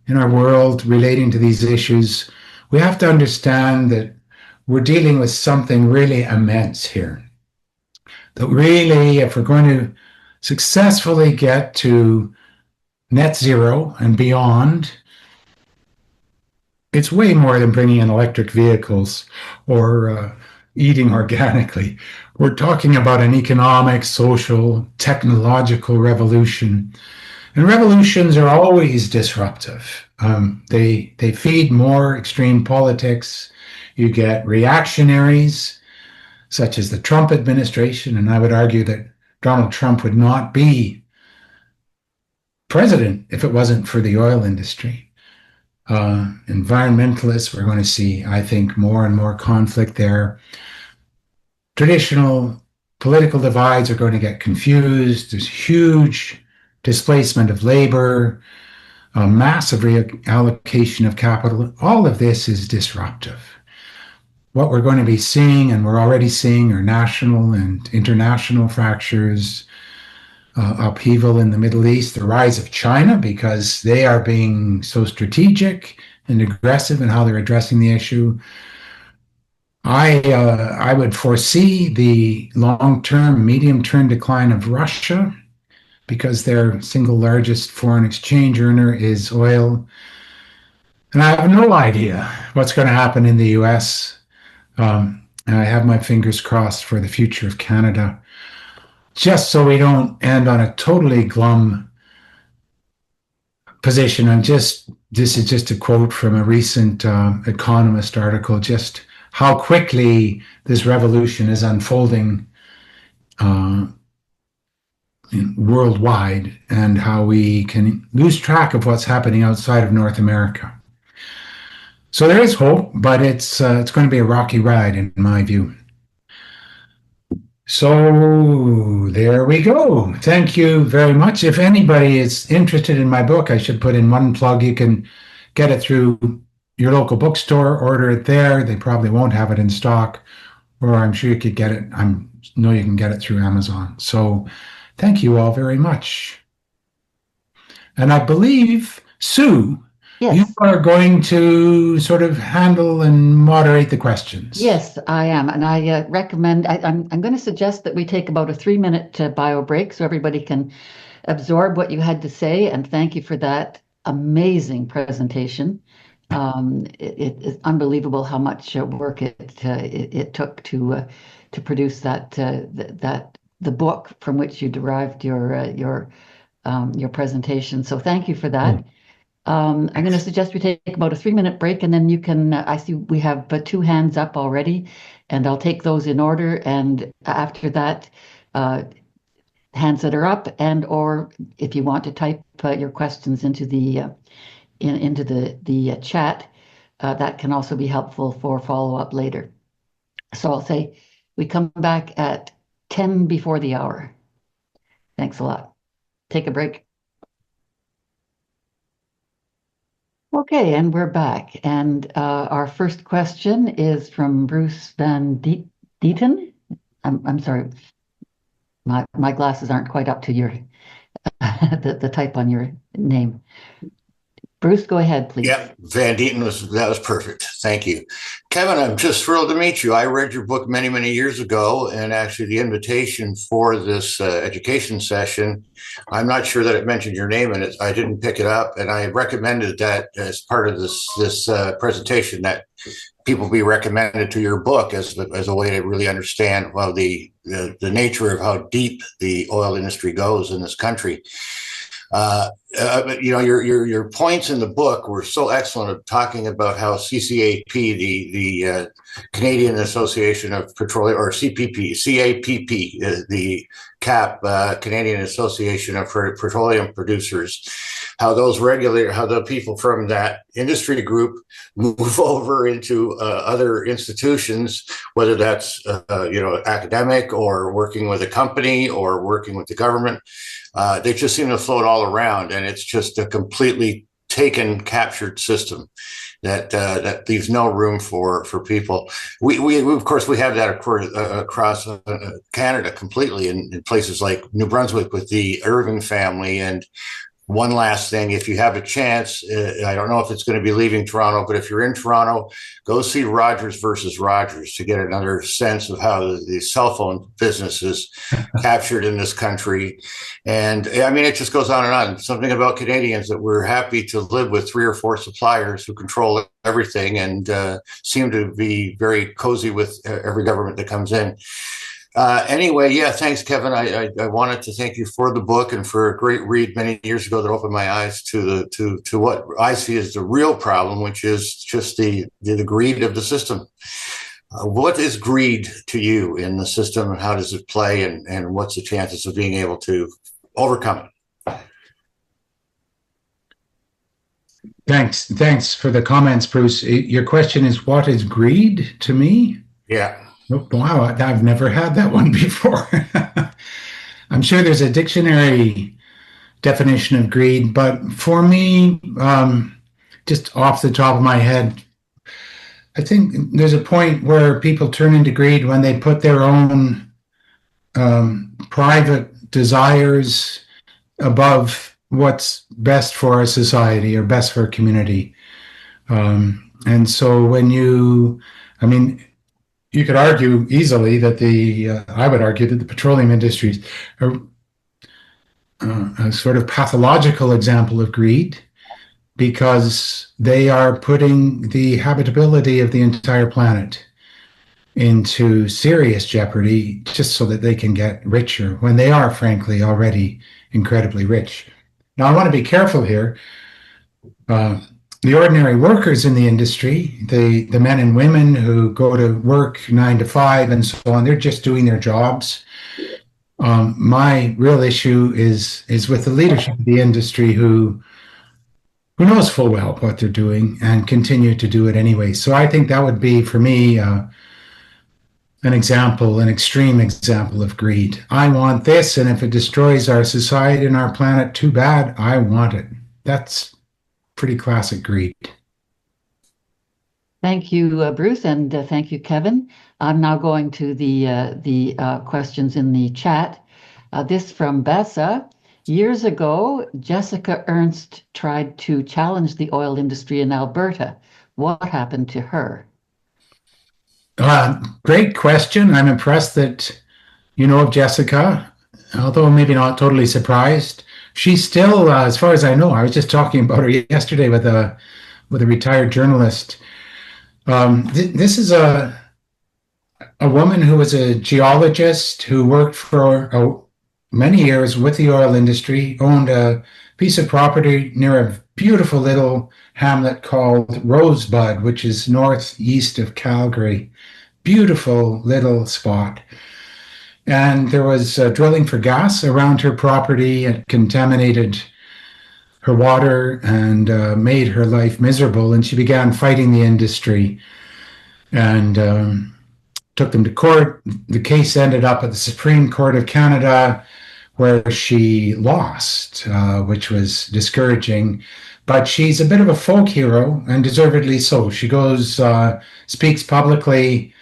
S3: in our world relating to these issues, we have to understand that we're dealing with something really immense here. That really, if we're going to successfully get to net zero and beyond, it's way more than bringing in electric vehicles or eating organically. We're talking about an economic, social, technological revolution. And revolutions are always disruptive. They feed more extreme politics. You get reactionaries, such as the Trump administration, and I would argue that Donald Trump would not be president if it wasn't for the oil industry. Environmentalists, we're going to see, I think, more and more conflict there. Traditional political divides are going to get confused. There's huge displacement of labor, a massive reallocation of capital. All of this is disruptive. What we're going to be seeing, and we're already seeing, are national and international fractures, upheaval in the Middle East, the rise of China, because they are being so strategic and aggressive in how they're addressing the issue. I would foresee the long-term, medium-term decline of Russia, because their single largest foreign exchange earner is oil. And I have no idea what's going to happen in the US. And I have my fingers crossed for the future of Canada, just so we don't end on a totally glum position. This is just a quote from a recent Economist article, just how quickly this revolution is unfolding worldwide, and how we can lose track of what's happening outside of North America. So there is hope, but it's going to be a rocky ride in my view. So there we go. Thank you very much. If anybody is interested in my book, I should put in one plug. You can get it through your local bookstore, order it there. They probably won't have it in stock, or I'm sure you could get it. I know you can get it through Amazon. So thank you all very much. And I believe, Sue,
S1: Yes.
S3: you are going to sort of handle and moderate the questions.
S1: Yes, I am. And I recommend, I'm going to suggest that we take about a 3-minute bio break so everybody can absorb what you had to say. And thank you for that amazing presentation. It's unbelievable how much work it took to produce the book from which you derived your presentation. So thank you for that. I'm going to suggest we take about a 3-minute break, and then you can, I see we have 2 hands up already, and I'll take those in order. And after that, hands that are up, and or if you want to type your questions into the chat, that can also be helpful for follow-up later. So I'll say we come back at 10 before the hour. Thanks a lot. Take a break. Okay, and we're back. And our first question is from Bruce Van Dieten. I'm sorry, my glasses aren't quite up to your the type on your name. Bruce, go ahead, please.
S4: Yeah, Van Dieten that was perfect. Thank you. Kevin, I'm just thrilled to meet you. I read your book many, many years ago, and actually the invitation for this education session, I'm not sure that it mentioned your name in it. I didn't pick it up, and I recommended that as part of this presentation, that people be recommended to your book as a way to really understand, well, the nature of how deep the oil industry goes in this country. Your points in the book were so excellent of talking about how CCAP, the Canadian Association of Petroleum, or CAPP, the CAP, Canadian Association of Petroleum Producers, how the people from that industry group move over into other institutions, whether that's academic or working with a company or working with the government. They just seem to float all around, and it's just a completely captured system that leaves no room for people. We of course we have that across Canada completely in places like New Brunswick with the Irving family, and one last thing, if you have a chance, I don't know if it's going to be leaving Toronto, but if you're in Toronto, go see Rogers versus Rogers to get another sense of how the cell phone business is captured in this country. And I mean, it just goes on and on. Something about Canadians that we're happy to live with 3 or 4 suppliers who control everything and seem to be very cozy with every government that comes in. Anyway, yeah, thanks, Kevin. I wanted to thank you for the book and for a great read many years ago that opened my eyes to what I see as the real problem, which is just the greed of the system. What is greed to you in the system, and how does it play, and what's the chances of being able to overcome it?
S3: Thanks for the comments, Bruce. Your question is, what is greed to me?
S4: Yeah.
S3: Wow, I've never had that one before. I'm sure there's a dictionary definition of greed, but for me, just off the top of my head, I think there's a point where people turn into greed when they put their own private desires above what's best for a society or best for a community. And so when you could argue easily that I would argue that the petroleum industries are a sort of pathological example of greed, because they are putting the habitability of the entire planet into serious jeopardy just so that they can get richer when they are, frankly, already incredibly rich. Now, I want to be careful here. The ordinary workers in the industry, the men and women who go to work 9 to 5 and so on, they're just doing their jobs. My real issue is with the leadership of the industry who knows full well what they're doing and continue to do it anyway. So I think that would be, for me, an extreme example of greed. I want this, and if it destroys our society and our planet, too bad, I want it. That's pretty classic greed.
S1: Thank you, Bruce, and thank you, Kevin. I'm now going to the questions in the chat. This from Bessa. Years ago, Jessica Ernst tried to challenge the oil industry in Alberta. What happened to her?
S3: Great question. I'm impressed that you know of Jessica, although maybe not totally surprised. She's still, as far as I know, I was just talking about her yesterday with a retired journalist. This is a woman who was a geologist who worked for many years with the oil industry, owned a piece of property near a beautiful little hamlet called Rosebud, which is northeast of Calgary. Beautiful little spot. And there was drilling for gas around her property. It contaminated her water and made her life miserable. And she began fighting the industry and took them to court. The case ended up at the Supreme Court of Canada, where she lost, which was discouraging. But she's a bit of a folk hero, and deservedly so. She goes, speaks publicly,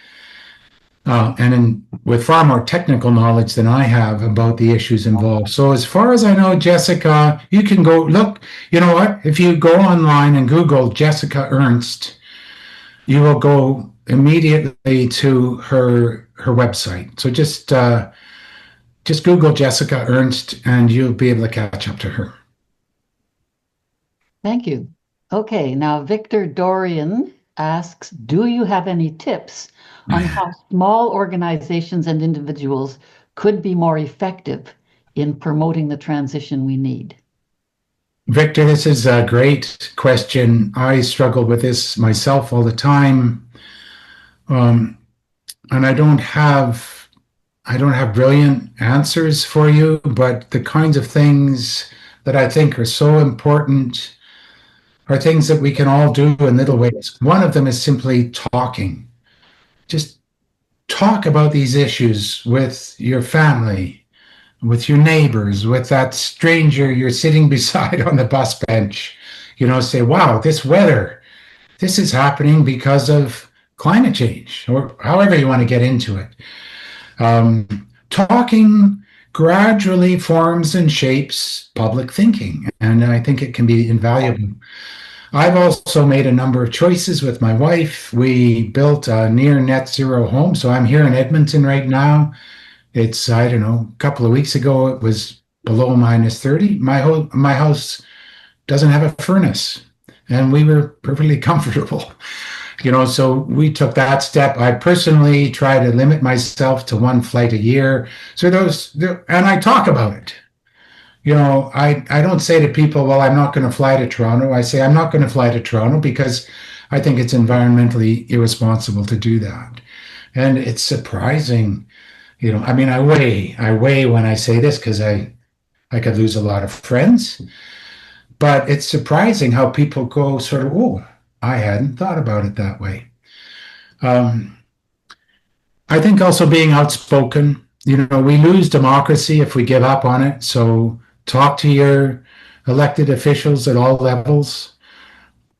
S3: with far more technical knowledge than I have about the issues involved. So as far as I know, Jessica, you can go look. You know what? If you go online and Google Jessica Ernst, you will go immediately to her website. So just Google Jessica Ernst and you'll be able to catch up to her.
S1: Thank you. Okay, now Victor Dorian asks, do you have any tips on how small organizations and individuals could be more effective in promoting the transition we need?
S3: Victor, this is a great question. I struggle with this myself all the time. And I don't have brilliant answers for you, but the kinds of things that I think are so important are things that we can all do in little ways. One of them is simply talking. Just talk about these issues with your family, with your neighbors, with that stranger you're sitting beside on the bus bench. Say, wow, this weather, this is happening because of climate change, or however you want to get into it. Talking gradually forms and shapes public thinking. And I think it can be invaluable. I've also made a number of choices with my wife. We built a near net zero home. So I'm here in Edmonton right now. It's, I don't know, a couple of weeks ago, it was below -30. My house doesn't have a furnace, and we were perfectly comfortable. So we took that step. I personally try to limit myself to one flight a year. So and I talk about it. I don't say to people, well, I'm not going to fly to Toronto. I say I'm not going to fly to Toronto because I think it's environmentally irresponsible to do that. And it's surprising, I mean, I weigh when I say this because I could lose a lot of friends, but it's surprising how people go sort of, oh, I hadn't thought about it that way. I think also being outspoken, we lose democracy if we give up on it. So talk to your elected officials at all levels.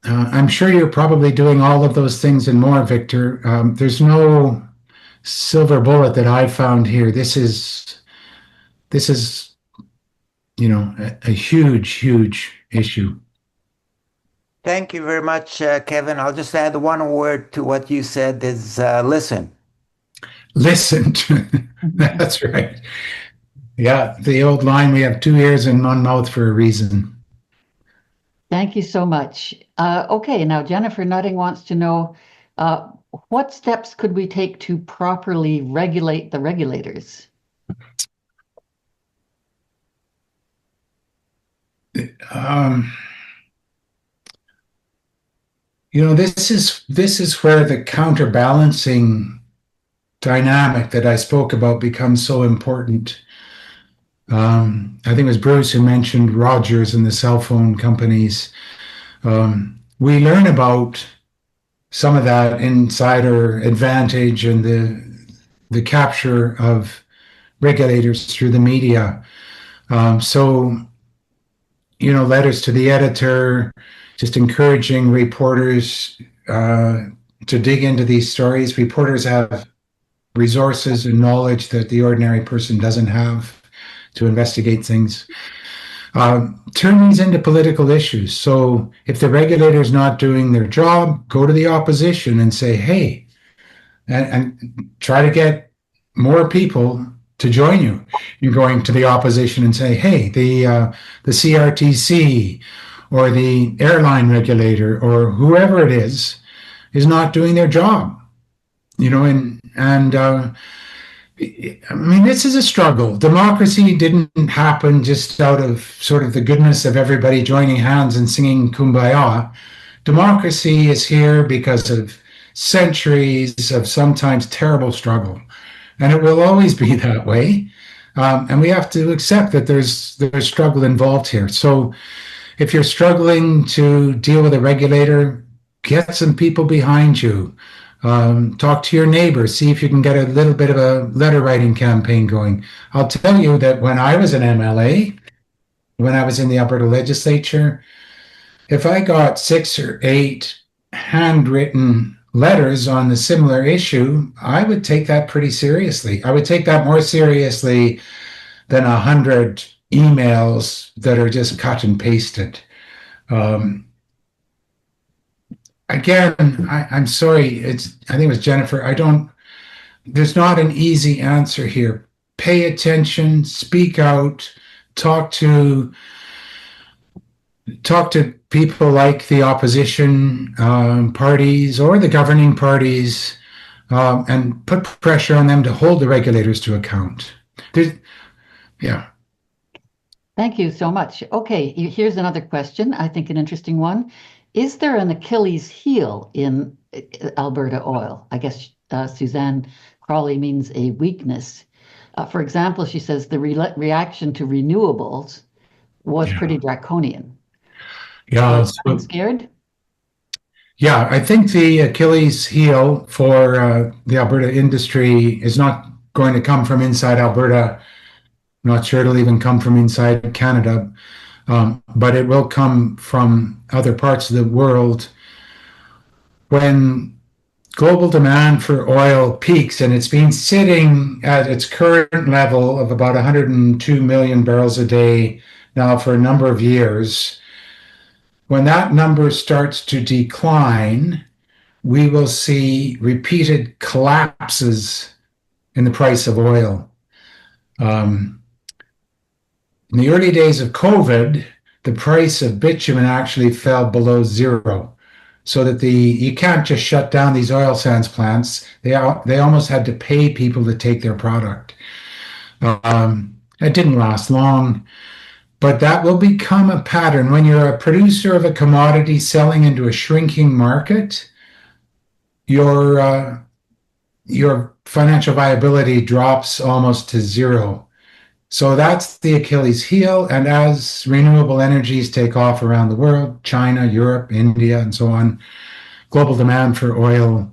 S3: I'm sure you're probably doing all of those things and more, Victor. There's no silver bullet that I've found here. This is a huge issue.
S5: Thank you very much, Kevin. I'll just add one word to what you said is listen.
S3: Listen. That's right. Yeah, the old line, we have 2 ears and 1 mouth for a reason.
S1: Thank you so much. Okay, now Jennifer Nutting wants to know, what steps could we take to properly regulate the regulators? This is where the counterbalancing dynamic that I spoke about becomes so important. I think it was Bruce who mentioned Rogers and the cell phone companies. We learn about some of that insider advantage and the capture of regulators through the media. Letters to the editor, just encouraging reporters to dig into these stories. Reporters have resources and knowledge that the ordinary person doesn't have to investigate things. Turn these into political issues. So if the regulator's not doing their job, go to the opposition and say, hey, and try to get more people to join you in going to the opposition and say, hey, the CRTC or the airline regulator or whoever it is not doing their job. I mean, this is a struggle. Democracy didn't happen just out of sort of the goodness of everybody joining hands and singing Kumbaya. Democracy is here because of centuries of sometimes terrible struggle, and it will always be that way. And we have to accept that there's struggle involved here. So if you're struggling to deal with a regulator, get some people behind you. Talk to your neighbors, see if you can get a little bit of a letter writing campaign going. I'll tell you that when I was an MLA, when I was in the Alberta legislature, if I got 6 or 8 handwritten letters on the similar issue, I would take that pretty seriously. I would take that more seriously than 100 emails that are just cut and pasted. Again, I'm sorry, I think it was Jennifer. There's not an easy answer here. Pay attention, speak out, talk to people like the opposition parties or the governing parties, and put pressure on them to hold the regulators to account. Yeah. Thank you so much. Okay, here's another question, I think an interesting one. Is there an Achilles heel in Alberta oil? I guess Suzanne Crawley means a weakness. For example, she says the reaction to renewables was pretty draconian.
S3: Yeah.
S1: I'm scared.
S3: Yeah, I think the Achilles heel for the Alberta industry is not going to come from inside Alberta. I'm not sure it'll even come from inside Canada. But it will come from other parts of the world when global demand for oil peaks, and it's been sitting at its current level of about 102 million barrels a day now for a number of years. When that number starts to decline, we will see repeated collapses in the price of oil. In the early days of COVID, the price of bitumen actually fell below zero, so that you can't just shut down these oil sands plants. They almost had to pay people to take their product. It didn't last long, but that will become a pattern. When you're a producer of a commodity selling into a shrinking market, your financial viability drops almost to zero. So that's the Achilles heel. And as renewable energies take off around the world, China, Europe, India, and so on, global demand for oil,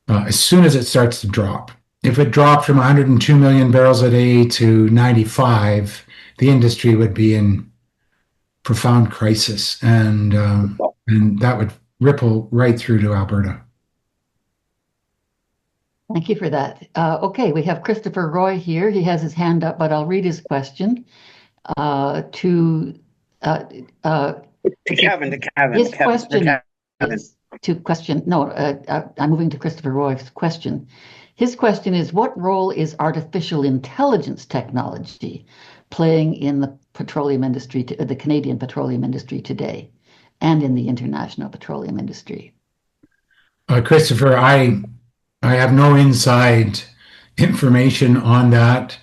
S3: as soon as it starts to drop, if it dropped from 102 million barrels a day to 95, the industry would be in profound crisis, and that would ripple right through to Alberta.
S1: Thank you for that. Okay, we have Christopher Roy here. He has his hand up, but I'll read his question to
S6: Kevin.
S1: His question is to question. No, I'm moving to Christopher Roy's question. His question is, what role is artificial intelligence technology playing in the petroleum industry, the Canadian petroleum industry today, and in the international petroleum industry?
S3: Christopher, I have no inside information on that,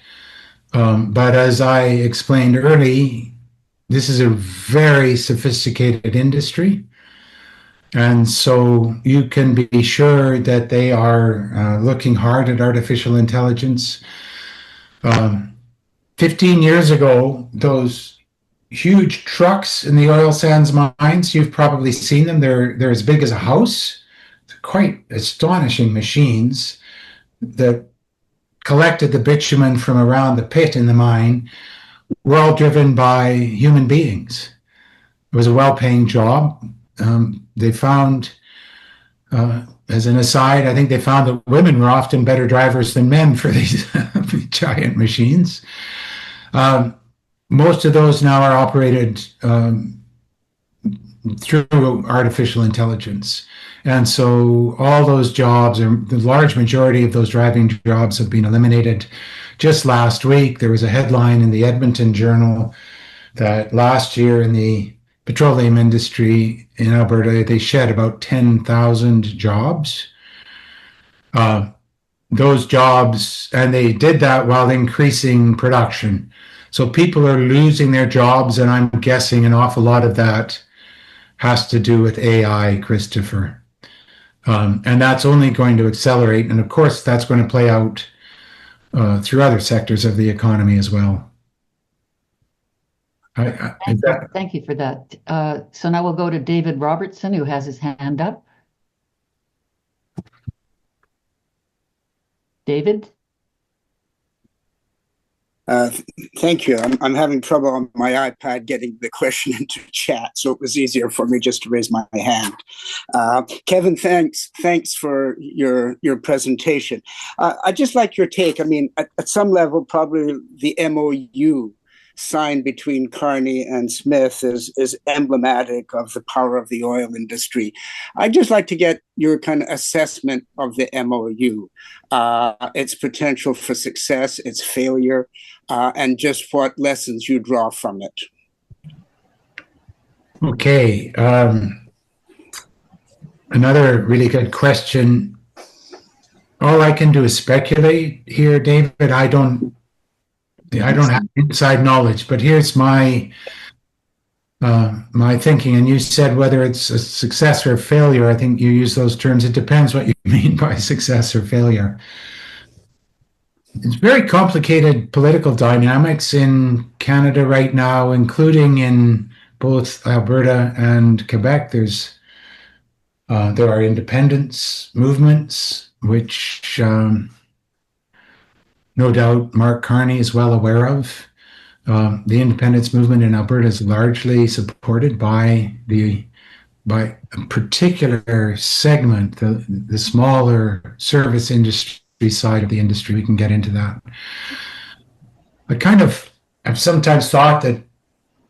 S3: but as I explained early, this is a very sophisticated industry, and so you can be sure that they are looking hard at artificial intelligence. 15 years ago, those huge trucks in the oil sands mines, you've probably seen them. They're as big as a house. Quite astonishing machines that collected the bitumen from around the pit in the mine were all driven by human beings. It was a well-paying job. They found, as an aside, I think they found that women were often better drivers than men for these giant machines. Most of those now are operated through artificial intelligence. And so all those jobs, or the large majority of those driving jobs, have been eliminated. Just last week, there was a headline in the Edmonton Journal that last year in the petroleum industry in Alberta, they shed about 10,000 jobs. Those jobs, and they did that while increasing production. So people are losing their jobs, and I'm guessing an awful lot of that has to do with AI, Christopher. And that's only going to accelerate. And of course, that's going to play out through other sectors of the economy as well.
S1: Thank you for that. So now we'll go to David Robertson, who has his hand up. David?
S6: Thank you. I'm having trouble on my iPad getting the question into chat, so it was easier for me just to raise my hand. Kevin, thanks for your presentation. I'd just like your take. I mean, at some level, probably the MOU signed between Carney and Smith is emblematic of the power of the oil industry. I'd just like to get your kind of assessment of the MOU, its potential for success, its failure, and just what lessons you draw from it.
S3: Okay. Another really good question. All I can do is speculate here, David. I don't have inside knowledge, but here's my thinking. And you said whether it's a success or a failure. I think you use those terms. It depends what you mean by success or failure. It's very complicated political dynamics in Canada right now, including in both Alberta and Quebec. There are independence movements, which no doubt Mark Carney is well aware of. The independence movement in Alberta is largely supported by the by a particular segment, the smaller service industry side of the industry. We can get into that. I kind of have sometimes thought that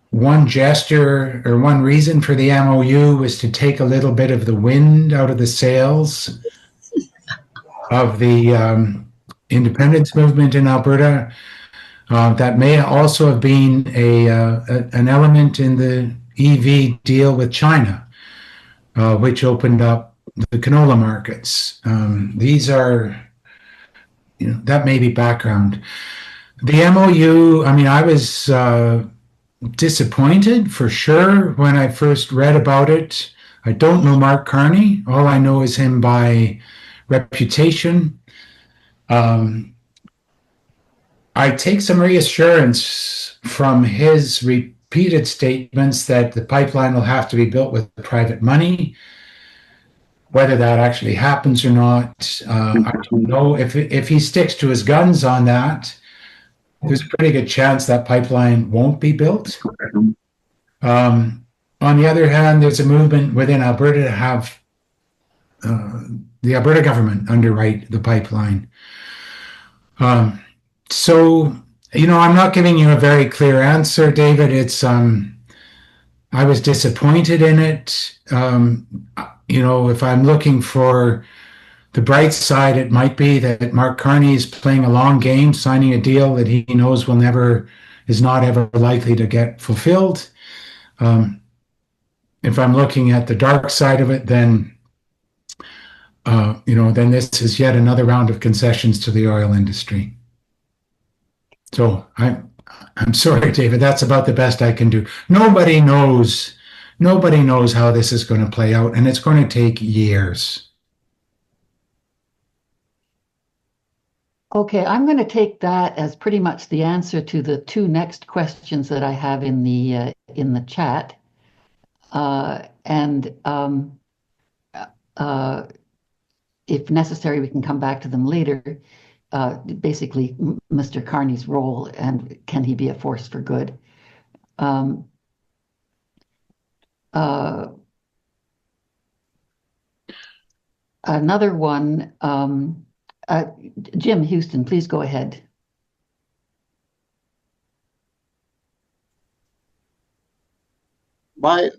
S3: one gesture or one reason for the MOU was to take a little bit of the wind out of the sails of the independence movement in Alberta. That may also have been an element in the EV deal with China, which opened up the canola markets. These are, that may be background. The MOU, I mean, I was disappointed for sure when I first read about it. I don't know Mark Carney. All I know is him by reputation. I take some reassurance from his repeated statements that the pipeline will have to be built with private money. Whether that actually happens or not, I don't know. If he sticks to his guns on that, there's a pretty good chance that pipeline won't be built. On the other hand, there's a movement within Alberta to have the Alberta government underwrite the pipeline. So, I'm not giving you a very clear answer, David. It's, I was disappointed in it. If I'm looking for the bright side, it might be that Mark Carney is playing a long game, signing a deal that he knows is not ever likely to get fulfilled. If I'm looking at the dark side of it, then this is yet another round of concessions to the oil industry. So I'm sorry, David, that's about the best I can do. Nobody knows how this is going to play out, and it's going to take years.
S1: Okay, I'm going to take that as pretty much the answer to the two next questions that I have in the chat. If necessary, we can come back to them later. Basically, Mr. Carney's role and can he be a force for good? Another one, Jim Houston, please go ahead.
S7: My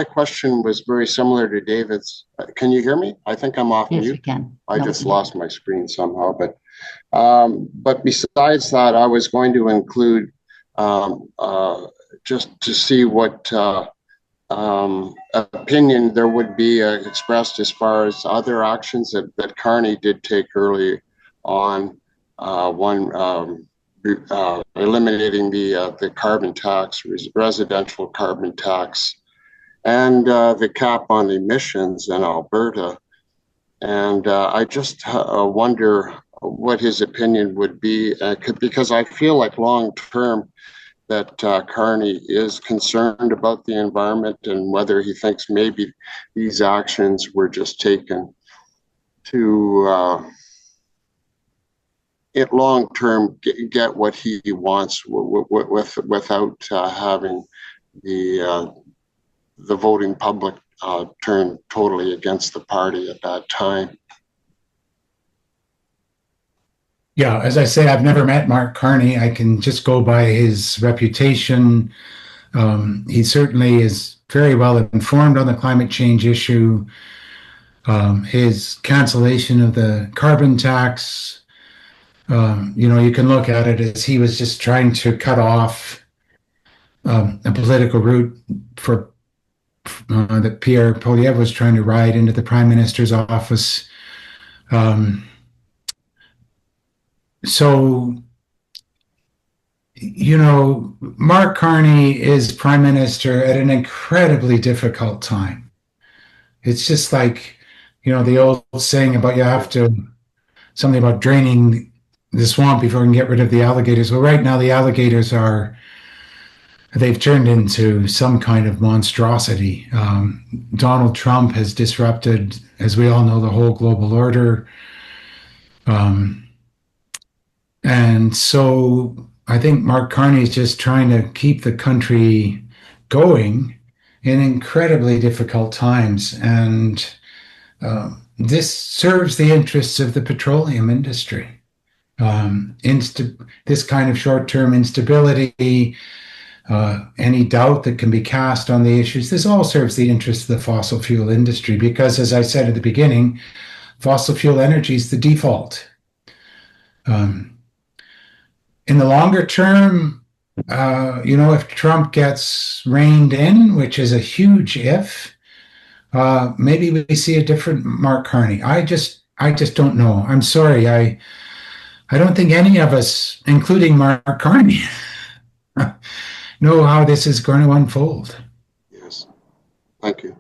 S7: question was very similar to David's. Can you hear me? I think I'm off mute.
S1: Yes, you can.
S7: I just lost my screen somehow. But besides that, I was going to include just to see what opinion there would be expressed as far as other actions that Carney did take early on. Eliminating the carbon tax, residential carbon tax, and the cap on emissions in Alberta. And I just wonder what his opinion would be, because I feel like long term that Carney is concerned about the environment and whether he thinks maybe these actions were just taken to long term get what he wants without having the voting public turn totally against the party at that time.
S3: Yeah, as I say, I've never met Mark Carney. I can just go by his reputation. He certainly is very well informed on the climate change issue. His cancellation of the carbon tax, you can look at it as he was just trying to cut off a political route for that Pierre Poilievre was trying to ride into the Prime Minister's office. So, Mark Carney is Prime Minister at an incredibly difficult time. It's just like, the old saying about something about draining the swamp before we can get rid of the alligators. Well, right now the alligators they've turned into some kind of monstrosity. Donald Trump has disrupted, as we all know, the whole global order. And so I think Mark Carney is just trying to keep the country going in incredibly difficult times, and this serves the interests of the petroleum industry. This kind of short-term instability, any doubt that can be cast on the issues, this all serves the interests of the fossil fuel industry because, as I said at the beginning, fossil fuel energy is the default. In the longer term, if Trump gets reined in, which is a huge if, maybe we see a different Mark Carney. I just don't know. I'm sorry. I don't think any of us, including Mark Carney, know how this is going to unfold.
S7: Yes. Thank you.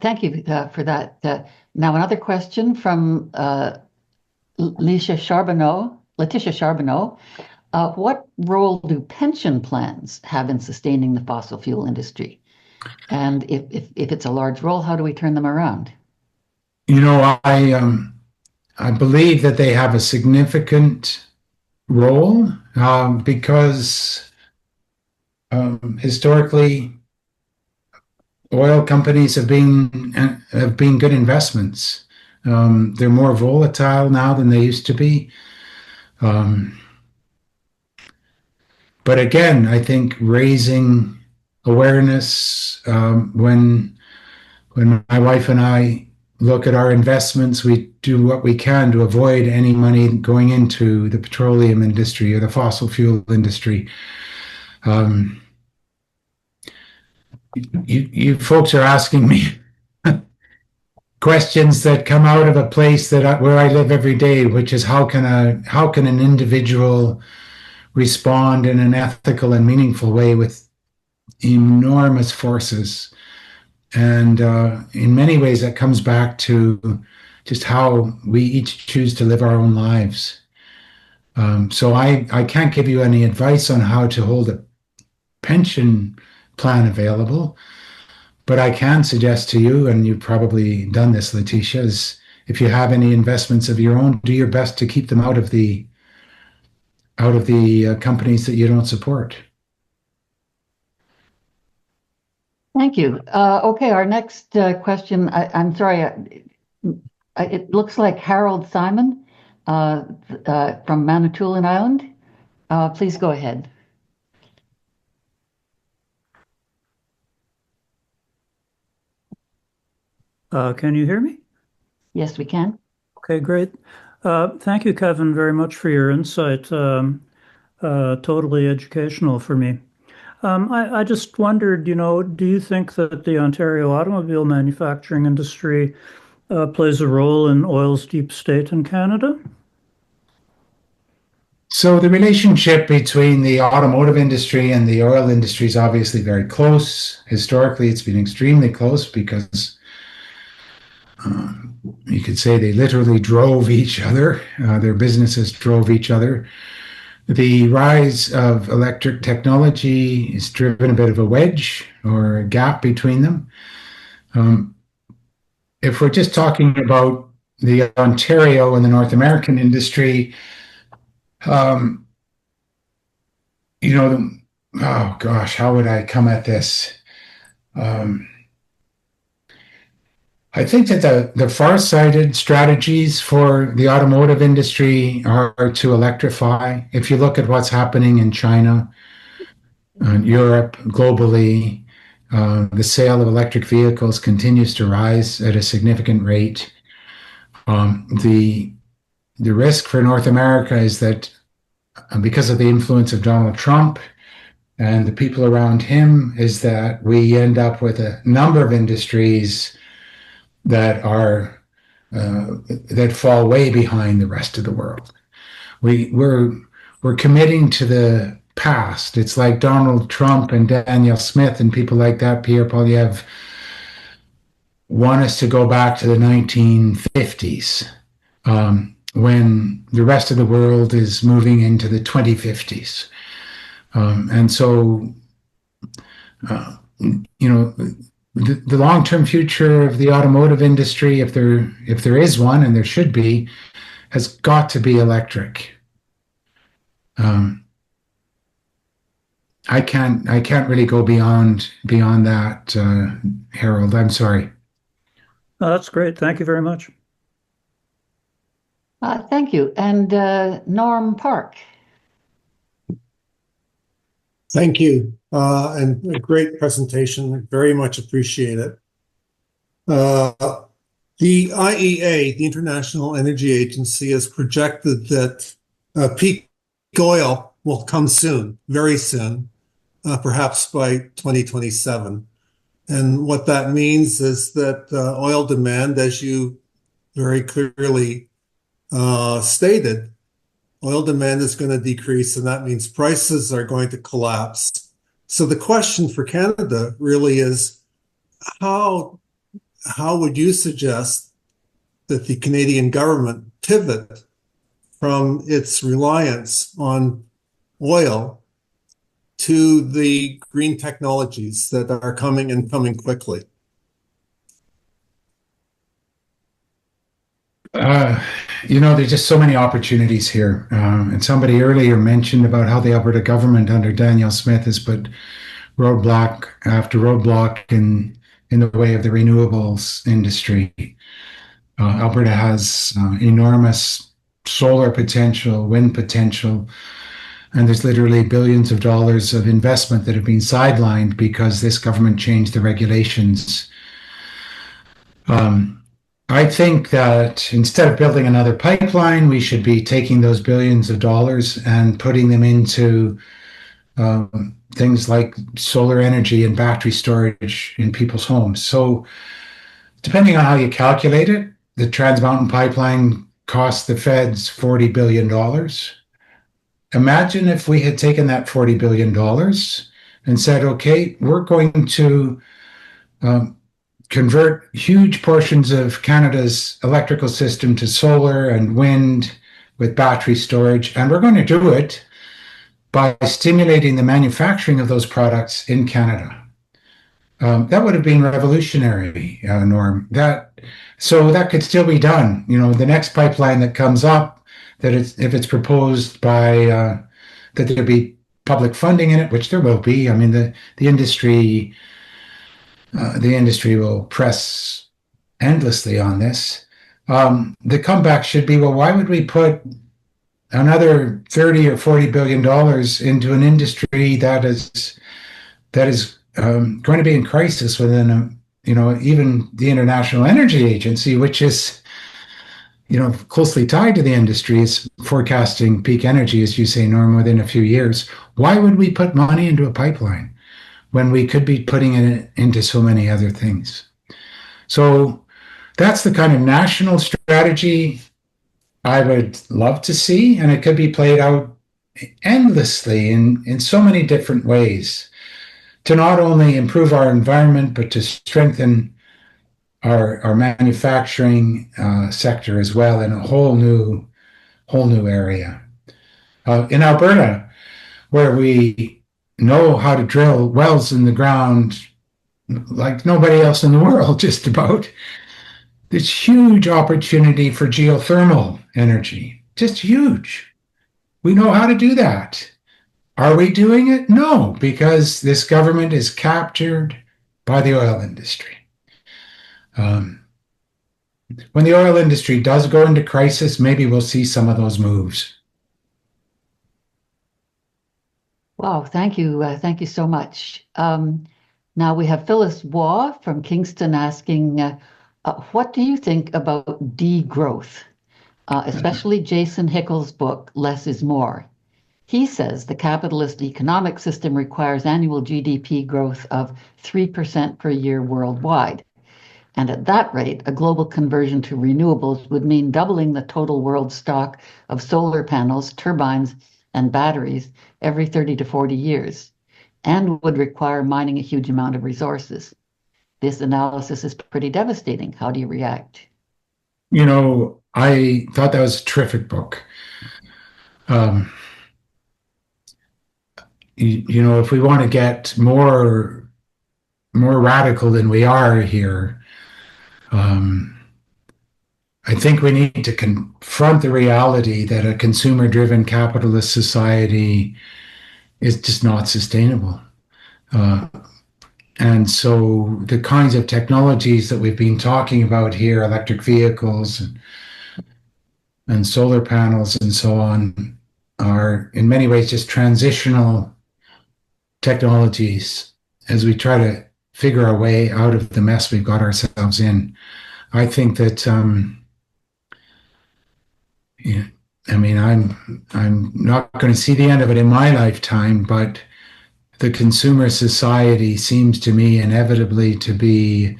S1: Thank you for that. Now, another question from Letitia Charbonneau. What role do pension plans have in sustaining the fossil fuel industry? And if it's a large role, how do we turn them around?
S3: I believe that they have a significant role because historically, oil companies have been good investments. They're more volatile now than they used to be. But again, I think raising awareness when my wife and I look at our investments, we do what we can to avoid any money going into the petroleum industry or the fossil fuel industry. You folks are asking me questions that come out of a place where I live every day, which is how can an individual respond in an ethical and meaningful way with enormous forces? And in many ways, that comes back to just how we each choose to live our own lives. So I can't give you any advice on how to hold a pension plan available, but I can suggest to you, and you've probably done this, Letitia, is if you have any investments of your own, do your best to keep them out of the companies that you don't support.
S1: Thank you. Okay, our next question, I'm sorry, it looks like Harold Simon from Manitoulin Island. Please go ahead.
S8: Can you hear me?
S1: Yes, we can.
S8: Okay, great. Thank you, Kevin, very much for your insight. Totally educational for me. I just wondered, do you think that the Ontario automobile manufacturing industry plays a role in oil's deep state in Canada?
S3: So the relationship between the automotive industry and the oil industry is obviously very close. Historically, it's been extremely close because you could say they literally drove each other. Their businesses drove each other. The rise of electric technology has driven a bit of a wedge or a gap between them. If we're just talking about the Ontario and the North American industry, oh gosh, how would I come at this? I think that the far-sighted strategies for the automotive industry are to electrify. If you look at what's happening in China, Europe, globally, the sale of electric vehicles continues to rise at a significant rate. The risk for North America is that because of the influence of Donald Trump and the people around him, is that we end up with a number of industries that fall way behind the rest of the world. We're committing to the past. It's like Donald Trump and Daniel Smith and people like that, Pierre Poilievre, want us to go back to the 1950s when the rest of the world is moving into the 2050s. And so, the long-term future of the automotive industry, if there is one, and there should be, has got to be electric. I can't really go beyond that, Harold. I'm sorry.
S8: Oh, that's great. Thank you very much.
S1: Thank you. And Norm Park.
S9: Thank you. And a great presentation. Very much appreciate it. The IEA, the International Energy Agency, has projected that peak oil will come soon, very soon, perhaps by 2027. And what that means is that oil demand, as you very clearly stated, oil demand is going to decrease, and that means prices are going to collapse. So the question for Canada really is, how would you suggest that the Canadian government pivot from its reliance on oil to the green technologies that are coming and coming quickly?
S3: There's just so many opportunities here. And somebody earlier mentioned about how the Alberta government under Danielle Smith has put roadblock after roadblock in the way of the renewables industry. Alberta has enormous solar potential, wind potential, and there's literally billions of dollars of investment that have been sidelined because this government changed the regulations. I think that instead of building another pipeline, we should be taking those billions of dollars and putting them into things like solar energy and battery storage in people's homes. So depending on how you calculate it, the Trans Mountain Pipeline cost the feds $40 billion. Imagine if we had taken that $40 billion and said, okay, we're going to convert huge portions of Canada's electrical system to solar and wind with battery storage, and we're going to do it by stimulating the manufacturing of those products in Canada. That would have been revolutionary, Norm. So that could still be done. The next pipeline that comes up, if it's proposed by that there be public funding in it, which there will be. I mean, the industry will press endlessly on this. The comeback should be, well, why would we put another $30 or $40 billion into an industry that is going to be in crisis within even the International Energy Agency, which is closely tied to the industry, is forecasting peak energy, as you say, Norm, within a few years. Why would we put money into a pipeline when we could be putting it into so many other things? So that's the kind of national strategy I would love to see, and it could be played out endlessly in so many different ways to not only improve our environment, but to strengthen our manufacturing sector as well in a whole new area. In Alberta, where we know how to drill wells in the ground like nobody else in the world, just about, there's huge opportunity for geothermal energy, just huge. We know how to do that. Are we doing it? No, because this government is captured by the oil industry. When the oil industry does go into crisis, maybe we'll see some of those moves.
S1: Wow, thank you. Thank you so much. Now we have Phyllis Waugh from Kingston asking, what do you think about degrowth, especially Jason Hickel's book, Less is More? He says the capitalist economic system requires annual GDP growth of 3% per year worldwide. And at that rate, a global conversion to renewables would mean doubling the total world stock of solar panels, turbines, and batteries every 30 to 40 years, and would require mining a huge amount of resources. This analysis is pretty devastating. How do you react?
S3: I thought that was a terrific book. If we want to get more radical than we are here, I think we need to confront the reality that a consumer-driven capitalist society is just not sustainable. And so the kinds of technologies that we've been talking about here, electric vehicles and solar panels and so on, are in many ways just transitional technologies as we try to figure our way out of the mess we've got ourselves in. I think that, I mean, I'm not going to see the end of it in my lifetime, but the consumer society seems to me inevitably to be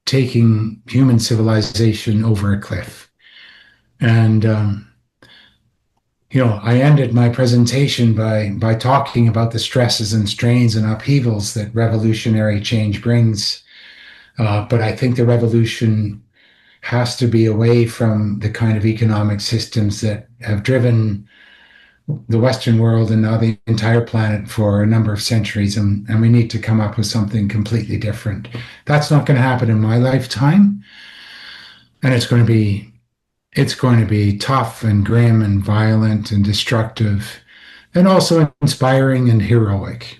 S3: taking human civilization over a cliff. And I ended my presentation by talking about the stresses and strains and upheavals that revolutionary change brings. But I think the revolution has to be away from the kind of economic systems that have driven the Western world and now the entire planet for a number of centuries, and we need to come up with something completely different. That's not going to happen in my lifetime, and it's going to be tough and grim and violent and destructive, and also inspiring and heroic.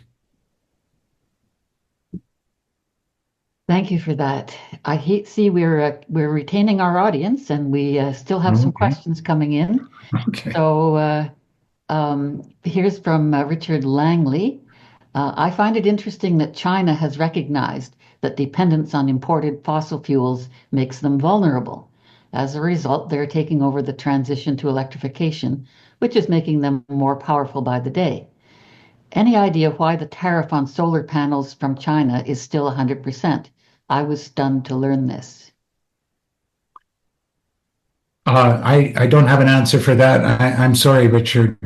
S1: Thank you for that. I see we're retaining our audience, and we still have some questions coming in.
S3: Okay.
S1: So here's from Richard Langley. I find it interesting that China has recognized that dependence on imported fossil fuels makes them vulnerable. As a result, they're taking over the transition to electrification, which is making them more powerful by the day. Any idea why the tariff on solar panels from China is still 100%? I was stunned to learn this.
S3: I don't have an answer for that. I'm sorry, Richard.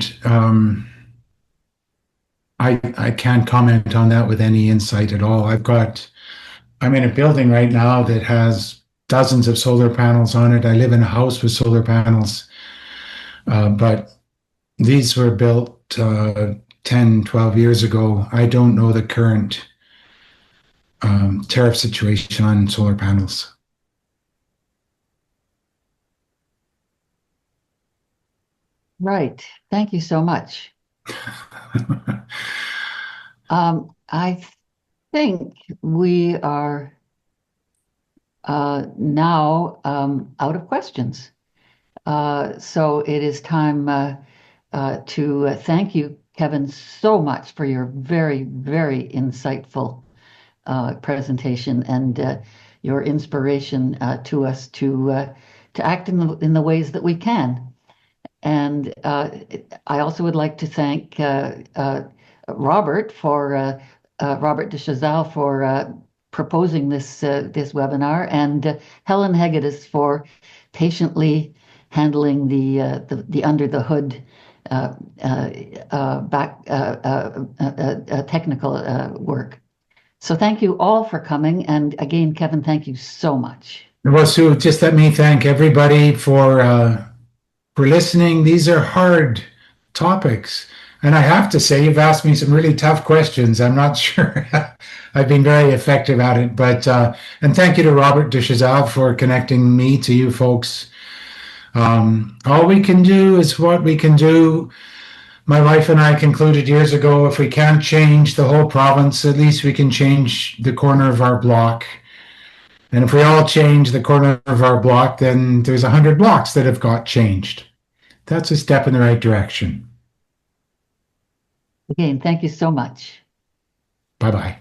S3: I can't comment on that with any insight at all. I'm in a building right now that has dozens of solar panels on it. I live in a house with solar panels, but these were built 10, 12 years ago. I don't know the current tariff situation on solar panels.
S1: Right. Thank you so much. I think we are now out of questions. So it is time to thank you, Kevin, so much for your very, very insightful presentation and your inspiration to us to act in the ways that we can. And I also would like to thank Robert de Chazal for proposing this webinar, and Helen Hegedus for patiently handling the under the hood technical work. So thank you all for coming, and again, Kevin, thank you so much.
S3: Well, Sue, just let me thank everybody for listening. These are hard topics. And I have to say, you've asked me some really tough questions. I'm not sure I've been very effective at it. But and thank you to Robert de Chazal for connecting me to you folks. All we can do is what we can do. My wife and I concluded years ago, if we can't change the whole province, at least we can change the corner of our block. And if we all change the corner of our block, then there's 100 blocks that have got changed. That's a step in the right direction.
S1: Again, thank you so much.
S3: Bye-bye.